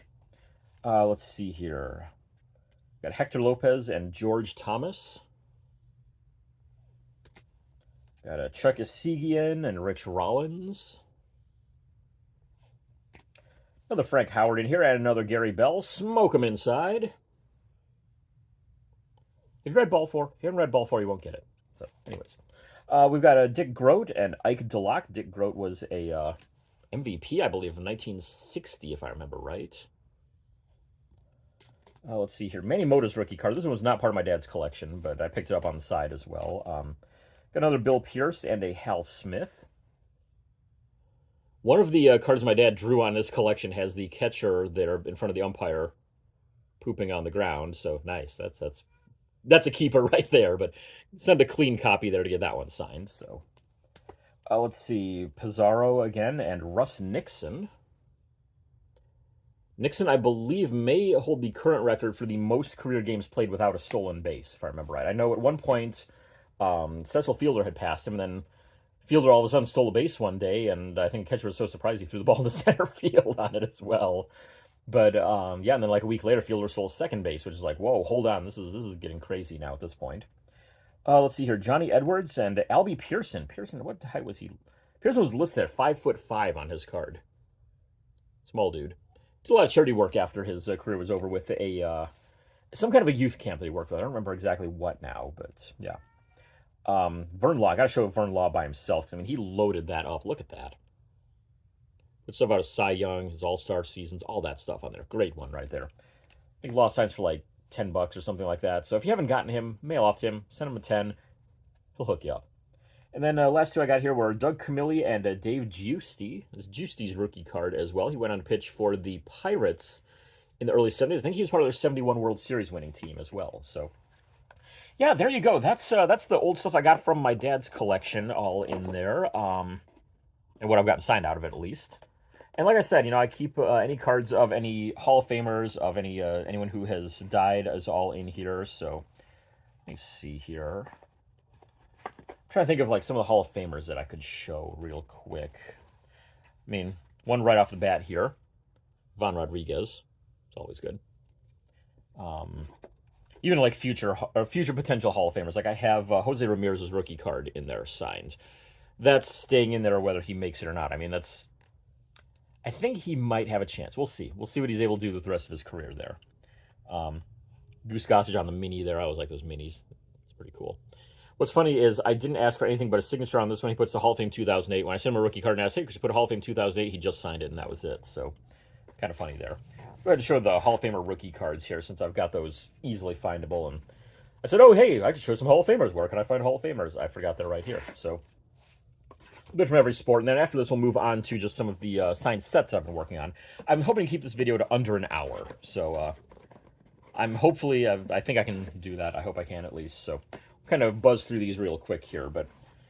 Let's see here. Got Hector Lopez and George Thomas. Got Chuck Esigian and Rich Rollins. Another Frank Howard in here, and another Gary Bell. Smoke 'em inside. If you haven't read Ball 4, you won't get it. So, anyways. We've got Dick Groat and Ike Delac. Dick Groat was a MVP, I believe, in 1960, if I remember right. Let's see here. Manny Mota's rookie card. This one was not part of my dad's collection, but I picked it up on the side as well. Got another Bill Pierce and a Hal Smith. One of the cards my dad drew on this collection has the catcher there in front of the umpire pooping on the ground. So nice. That's a keeper right there. But send a clean copy there to get that one signed. So let's see. Pizarro again and Russ Nixon. Nixon, I believe, may hold the current record for the most career games played without a stolen base, if I remember right. I know at one point Cecil Fielder had passed him, and then Fielder all of a sudden stole a base one day, and I think the catcher was so surprised he threw the ball into center field on it as well. But yeah, and then like a week later, Fielder stole second base, which is like, whoa, hold on, this is getting crazy now at this point. Let's see here, Johnny Edwards and Albie Pearson. Pearson, what height was he? Pearson was listed at 5'5" on his card. Small dude. Did a lot of charity work after his career was over with some kind of a youth camp that he worked with. I don't remember exactly what now, but yeah. Vern Law. I gotta show Vern Law by himself, because I mean, he loaded that up. Look at that. Good stuff about his Cy Young, his All-Star seasons, all that stuff on there. Great one right there. I think Law signs for like $10 or something like that. So if you haven't gotten him, mail off to him, send him a 10. He'll hook you up. And then last 2 I got here were Doug Camilli and Dave Giusti. This is Giusti's rookie card as well. He went on to pitch for the Pirates in the early 70s. I think he was part of their 71 World Series winning team as well. So, yeah, there you go. That's the old stuff I got from my dad's collection all in there. And what I've gotten signed out of it, at least. And like I said, you know, I keep any cards of any Hall of Famers, of any anyone who has died is all in here. So, let me see here. I'm trying to think of like some of the Hall of Famers that I could show real quick. I mean, one right off the bat here, Von Rodriguez. It's always good. Even like future potential Hall of Famers. Like I have Jose Ramirez's rookie card in there signed. That's staying in there whether he makes it or not. I mean, I think he might have a chance. We'll see. We'll see what he's able to do with the rest of his career there. Goose Gossage on the mini there. I always like those minis. It's pretty cool. What's funny is I didn't ask for anything but a signature on this one. He puts the Hall of Fame 2008. When I sent him a rookie card and asked, hey, could you put a Hall of Fame 2008? He just signed it, and that was it. So, kind of funny there. Go ahead and show the Hall of Famer rookie cards here since I've got those easily findable. And I said, oh, hey, I can show some Hall of Famers. Where can I find Hall of Famers? I forgot they're right here. So a bit from every sport. And then after this, we'll move on to just some of the signed sets I've been working on. I'm hoping to keep this video to under an hour. So I'm hopefully, I think I can do that. I hope I can at least. So we'll kind of buzz through these real quick here. But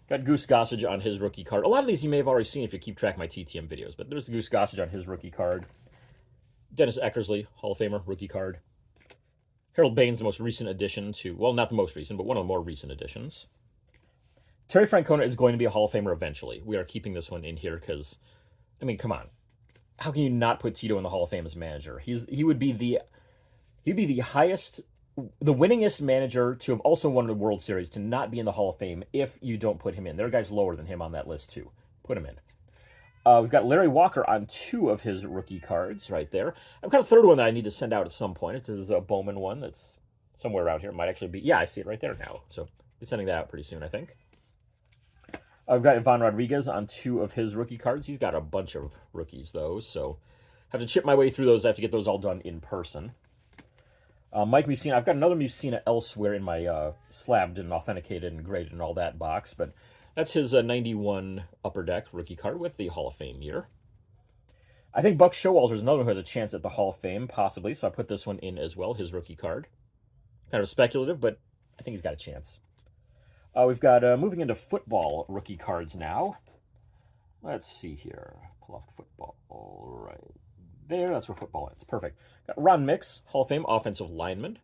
got Goose Gossage on his rookie card. A lot of these you may have already seen if you keep track of my TTM videos. But there's Goose Gossage on his rookie card. Dennis Eckersley, Hall of Famer, rookie card. Harold Baines, the most recent addition to, well, not the most recent, but one of the more recent additions. Terry Francona is going to be a Hall of Famer eventually. We are keeping this one in here because, I mean, come on. How can you not put Tito in the Hall of Fame as manager? He would be the highest, the winningest manager to have also won the World Series to not be in the Hall of Fame if you don't put him in. There are guys lower than him on that list too. Put him in. We've got Larry Walker on 2 of his rookie cards right there. I've got a third one that I need to send out at some point. It's a Bowman one that's somewhere around here. It might actually be, yeah, I see it right there now. So I'll be sending that out pretty soon, I think. I've got Ivan Rodriguez on 2 of his rookie cards. He's got a bunch of rookies, though, so I have to chip my way through those. I have to get those all done in person. Mike Mussina, I've got another Mussina elsewhere in my slabbed and authenticated and graded and all that box, but that's his 91 Upper Deck rookie card with the Hall of Fame year. I think Buck Showalter is another one who has a chance at the Hall of Fame, possibly, so I put this one in as well, his rookie card. Kind of speculative, but I think he's got a chance. We've got, moving into football rookie cards now. Let's see here. Pull off the football right there. That's where football is. Perfect. Got Ron Mix, Hall of Fame offensive lineman.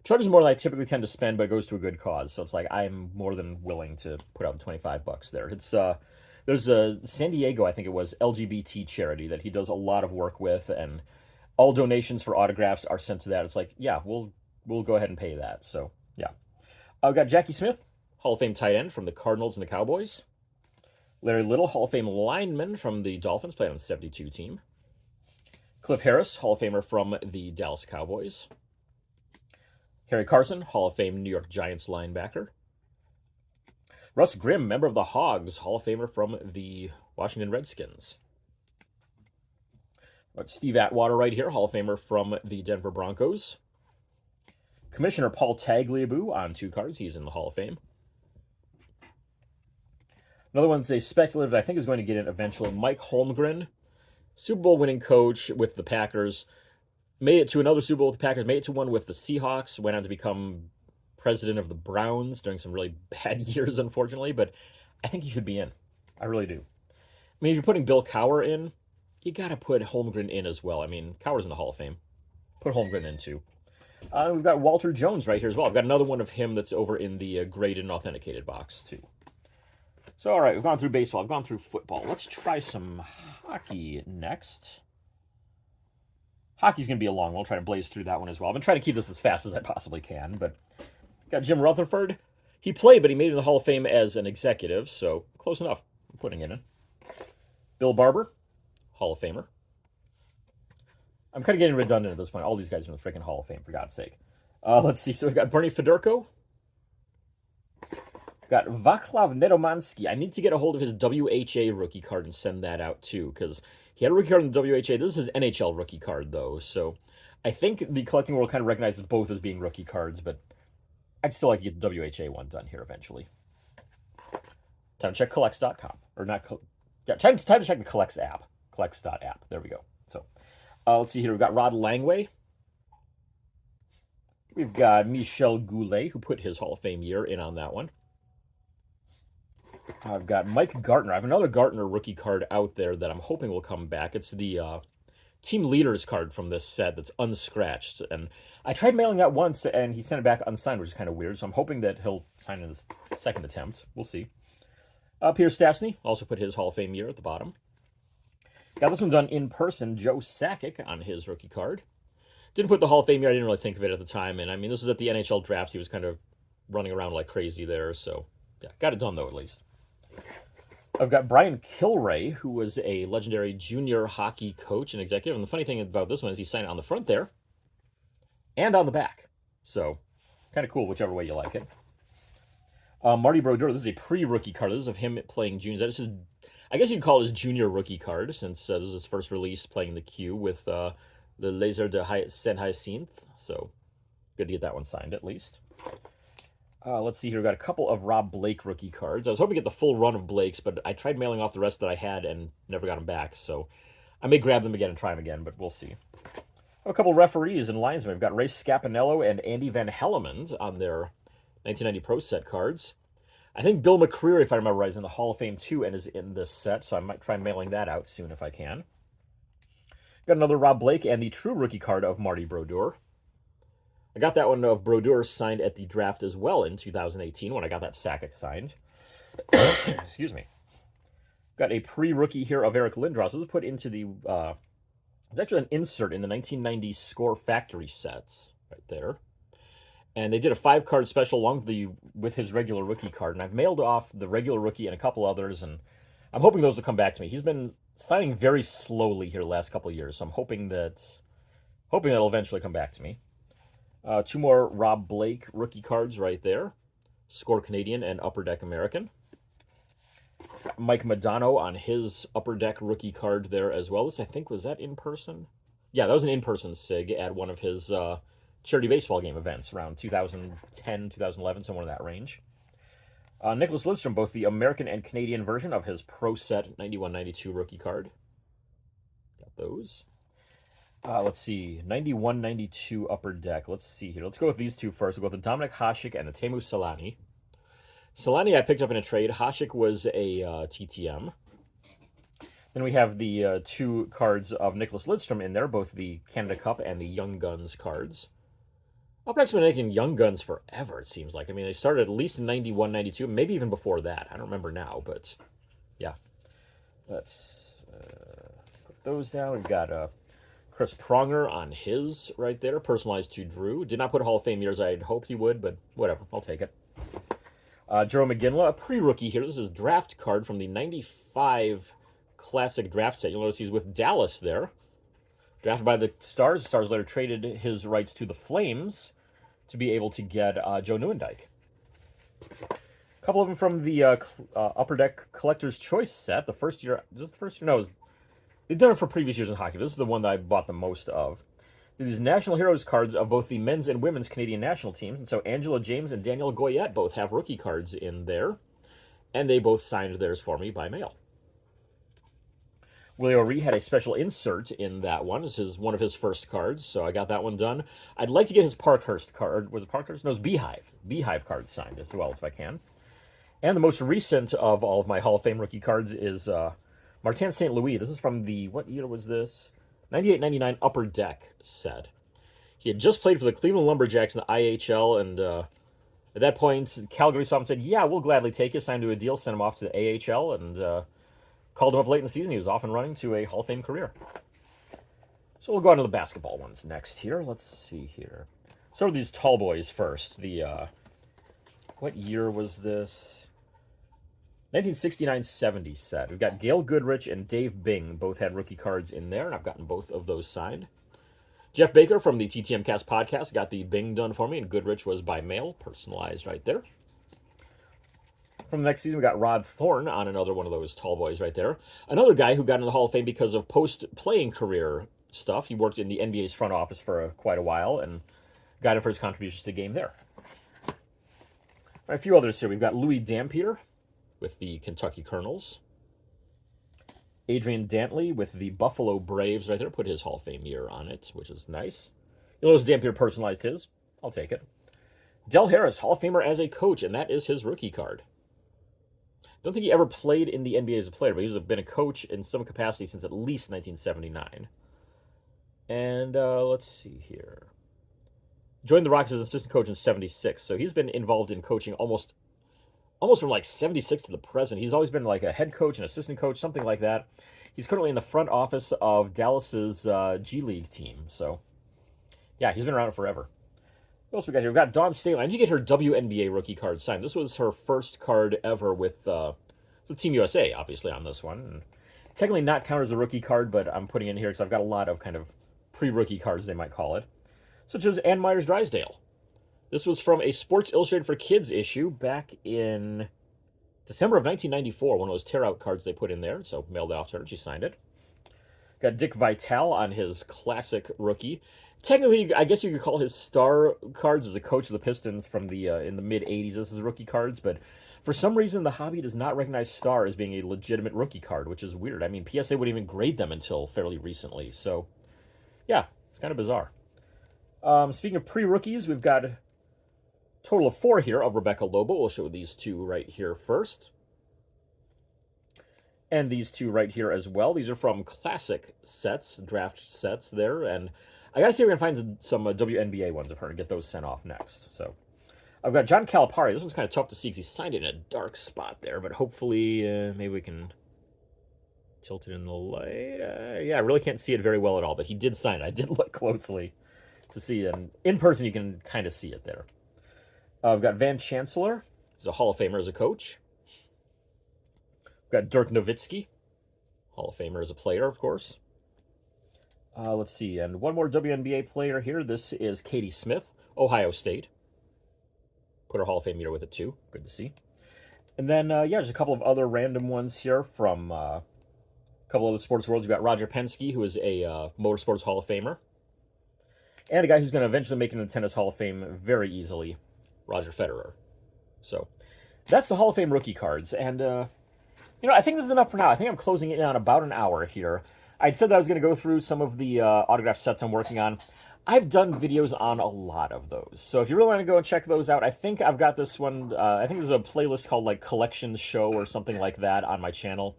Charges more than I typically tend to spend, but it goes to a good cause. So it's like I'm more than willing to put out the $25 there. It's there's a San Diego, I think it was, LGBT charity that he does a lot of work with, and all donations for autographs are sent to that. It's like, yeah, we'll go ahead and pay that. So yeah, I've got Jackie Smith, Hall of Fame tight end from the Cardinals and the Cowboys. Larry Little, Hall of Fame lineman from the Dolphins, played on the 72 team. Cliff Harris, Hall of Famer from the Dallas Cowboys. Harry Carson, Hall of Fame New York Giants linebacker. Russ Grimm, member of the Hogs, Hall of Famer from the Washington Redskins. Got Steve Atwater right here, Hall of Famer from the Denver Broncos. Commissioner Paul Tagliabue on 2 cards. He's in the Hall of Fame. Another one's a speculative that I think is going to get in eventually. Mike Holmgren, Super Bowl winning coach with the Packers. Made it to another Super Bowl with the Packers. Made it to one with the Seahawks. Went on to become president of the Browns during some really bad years, unfortunately. But I think he should be in. I really do. I mean, if you're putting Bill Cowher in, you got to put Holmgren in as well. I mean, Cowher's in the Hall of Fame. Put Holmgren in, too. We've got Walter Jones right here as well. I've got another one of him that's over in the graded and authenticated box, too. So, all right, we've gone through baseball. I've gone through football. Let's try some hockey next. Hockey's going to be a long one. We'll try to blaze through that one as well. I've been trying to keep this as fast as I possibly can, but got Jim Rutherford. He played, but he made it in the Hall of Fame as an executive, so close enough. I'm putting it in. Bill Barber, Hall of Famer. I'm kind of getting redundant at this point. All these guys are in the freaking Hall of Fame, for God's sake. Let's see. So we've got Bernie Fedorko. Got Vaclav Nedomansky. I need to get a hold of his WHA rookie card and send that out, too, because he had a rookie card in the WHA. This is his NHL rookie card, though, so I think the collecting world kind of recognizes both as being rookie cards, but I'd still like to get the WHA one done here eventually. Time to check collects.com. Or not, yeah, time to check the Collects app. Collects.app. There we go. So, let's see here. We've got Rod Langway. We've got Michel Goulet, who put his Hall of Fame year in on that one. I've got Mike Gartner. I have another Gartner rookie card out there that I'm hoping will come back. It's the team leaders card from this set that's unscratched. And I tried mailing that once, and he sent it back unsigned, which is kind of weird. So I'm hoping that he'll sign in his second attempt. We'll see. Pierre Stastny also put his Hall of Fame year at the bottom. Got this one done in person. Joe Sakic on his rookie card. Didn't put the Hall of Fame year. I didn't really think of it at the time. And I mean, this was at the NHL draft. He was kind of running around like crazy there. So yeah, got it done though, at least. I've got Brian Kilray, who was a legendary junior hockey coach and executive. And the funny thing about this one is he signed it on the front there and on the back. So kind of cool, whichever way you like it. Marty Brodeur, this is a pre-rookie card. This is of him playing juniors. I guess you'd call it his junior rookie card, since this is his first release playing the Q with the Laser de Saint Hyacinthe. So good to get that one signed at least. Let's see here. We've got a couple of Rob Blake rookie cards. I was hoping to get the full run of Blake's, but I tried mailing off the rest that I had and never got them back. So I may grab them again and try them again, but we'll see. A couple referees and linesmen. We've got Ray Scapinello and Andy Van Hellemond on their 1990 Pro Set cards. I think Bill McCreary, if I remember right, is in the Hall of Fame too and is in this set, so I might try mailing that out soon if I can. Got another Rob Blake and the true rookie card of Marty Brodeur. I got that one of Brodeur signed at the draft as well in 2018 when I got that Sakic signed. Excuse me. Got a pre-rookie here of Eric Lindros. This was put into the... it's actually an insert in the 1990 Score Factory sets right there. And they did a 5-card special along with his regular rookie card. And I've mailed off the regular rookie and a couple others, and I'm hoping those will come back to me. He's been signing very slowly here the last couple of years, so I'm hoping that'll eventually come back to me. 2 more Rob Blake rookie cards right there. Score Canadian and Upper Deck American. Mike Modano on his Upper Deck rookie card there as well. This, I think, was that in person? Yeah, that was an in-person SIG at one of his charity baseball game events around 2010, 2011, somewhere in that range. Nicholas Lidstrom, both the American and Canadian version of his Pro Set 91-92 rookie card. Got those. Let's see, 91-92 Upper Deck. Let's see here. Let's go with these two first. We'll go with the Dominic Hasek and the Teemu Selanne. Selanne I picked up in a trade. Hasek was a TTM. Then we have the 2 cards of Nicholas Lidstrom in there, both the Canada Cup and the Young Guns cards. Up next, been making Young Guns forever, it seems like. I mean, they started at least in 91-92, maybe even before that. I don't remember now, but yeah. Let's put those down. We've got... Chris Pronger on his right there, personalized to Drew. Did not put Hall of Fame years I had hoped he would, but whatever, I'll take it. Jerome McGinley, a pre-rookie here. This is a draft card from the 95 Classic Draft set. You'll notice he's with Dallas there. Drafted by the Stars. The Stars later traded his rights to the Flames to be able to get Joe Nieuwendyk. A couple of them from the Upper Deck Collector's Choice set. The first year, is this the first year? No, they've done it for previous years in hockey. This is the one that I bought the most of. These National Heroes cards of both the men's and women's Canadian national teams. And so Angela James and Danielle Goyette both have rookie cards in there. And they both signed theirs for me by mail. Willie O'Ree had a special insert in that one. This is one of his first cards, so I got that one done. I'd like to get his Parkhurst card. Was it Parkhurst? No, it was Beehive card signed as well, if I can. And the most recent of all of my Hall of Fame rookie cards is... Martin St. Louis. This is from the, what year was this? 98-99 Upper Deck set. He had just played for the Cleveland Lumberjacks in the IHL, and at that point, Calgary saw him and said, yeah, we'll gladly take you, signed to a deal, sent him off to the AHL, and called him up late in the season. He was off and running to a Hall of Fame career. So we'll go on to the basketball ones next here. Let's see here. Start with these tall boys first. The, what year was this? 1969-70 set. We've got Gail Goodrich and Dave Bing. Both had rookie cards in there, and I've gotten both of those signed. Jeff Baker from the TTM Cast podcast got the Bing done for me, and Goodrich was by mail, personalized right there. From the next season, we got Rod Thorne on another one of those tall boys right there. Another guy who got into the Hall of Fame because of post-playing career stuff. He worked in the NBA's front office for quite a while, and got in for his contributions to the game there. A few others here. We've got Louis Dampier with the Kentucky Colonels. Adrian Dantley with the Buffalo Braves right there. Put his Hall of Fame year on it, which is nice. You'll notice Dampier personalized his. I'll take it. Del Harris, Hall of Famer as a coach, and that is his rookie card. Don't think he ever played in the NBA as a player, but he's been a coach in some capacity since at least 1979. And let's see here. Joined the Rocks as assistant coach in 76, so he's been involved in coaching almost from like 76 to the present. He's always been like a head coach, an assistant coach, something like that. He's currently in the front office of Dallas's G League team. So, yeah, he's been around forever. What else we got here? We've got Dawn Staley. I need to get her WNBA rookie card signed. This was her first card ever with Team USA, obviously, on this one. And technically not counted as a rookie card, but I'm putting it in here because I've got a lot of kind of pre-rookie cards, they might call it. Such as Ann Myers-Drysdale. This was from a Sports Illustrated for Kids issue back in December of 1994, one of those tear-out cards they put in there, so mailed it off to her, and she signed it. Got Dick Vitale on his classic rookie. Technically, I guess you could call his star cards as a coach of the Pistons from the in the mid '80s. This is rookie cards, but for some reason, the hobby does not recognize star as being a legitimate rookie card, which is weird. I mean, PSA wouldn't even grade them until fairly recently. So, yeah, it's kind of bizarre. Speaking of pre-rookies, we've got a total of 4 here of Rebecca Lobo. We'll show these 2 right here first. And these 2 right here as well. These are from classic sets, draft sets there. And I gotta see if we can find some WNBA ones of her and get those sent off next. So I've got John Calipari. This one's kind of tough to see because he signed it in a dark spot there. But hopefully, maybe we can tilt it in the light. Yeah, I really can't see it very well at all. But he did sign it. I did look closely to see it. And in person, you can kind of see it there. I've got Van Chancellor. He's a Hall of Famer as a coach. Got Dirk Nowitzki, Hall of Famer as a player, of course. Let's see, and one more WNBA player here. This is Katie Smith, Ohio State. Put her Hall of Fame meter with it, too. Good to see. And then, yeah, there's a couple of other random ones here from a couple of the sports worlds. You've got Roger Penske, who is a Motorsports Hall of Famer. And a guy who's going to eventually make it into the Tennis Hall of Fame very easily, Roger Federer. So, that's the Hall of Fame rookie cards. And, you know, I think this is enough for now. I think I'm closing it in on about an hour here. I'd said that I was going to go through some of the autograph sets I'm working on. I've done videos on a lot of those. So if you really want to go and check those out, I think I've got this one. I think there's a playlist called like Collections Show or something like that on my channel.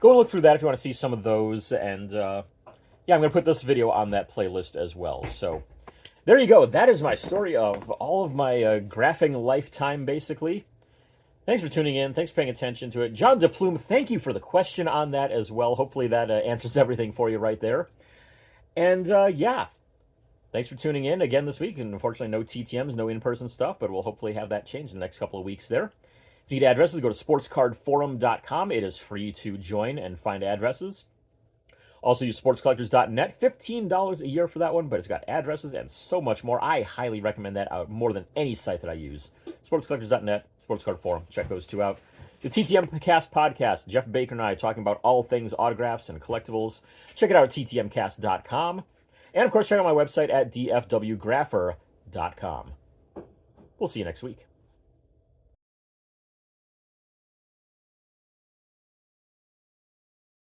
Go and look through that if you want to see some of those. And yeah, I'm going to put this video on that playlist as well. So there you go. That is my story of all of my graphing lifetime, basically. Thanks for tuning in. Thanks for paying attention to it. John DePlume, thank you for the question on that as well. Hopefully that answers everything for you right there. And yeah, thanks for tuning in again this week. And unfortunately, no TTMs, no in-person stuff, but we'll hopefully have that change in the next couple of weeks there. If you need addresses, go to sportscardforum.com. It is free to join and find addresses. Also use sportscollectors.net. $15 a year for that one, but it's got addresses and so much more. I highly recommend that out more than any site that I use. Sportscollectors.net. Sports Card Forum. Check those 2 out. The TTM Cast podcast. Jeff Baker and I talking about all things autographs and collectibles. Check it out at ttmcast.com. And, of course, check out my website at DFWGrapher.com. We'll see you next week.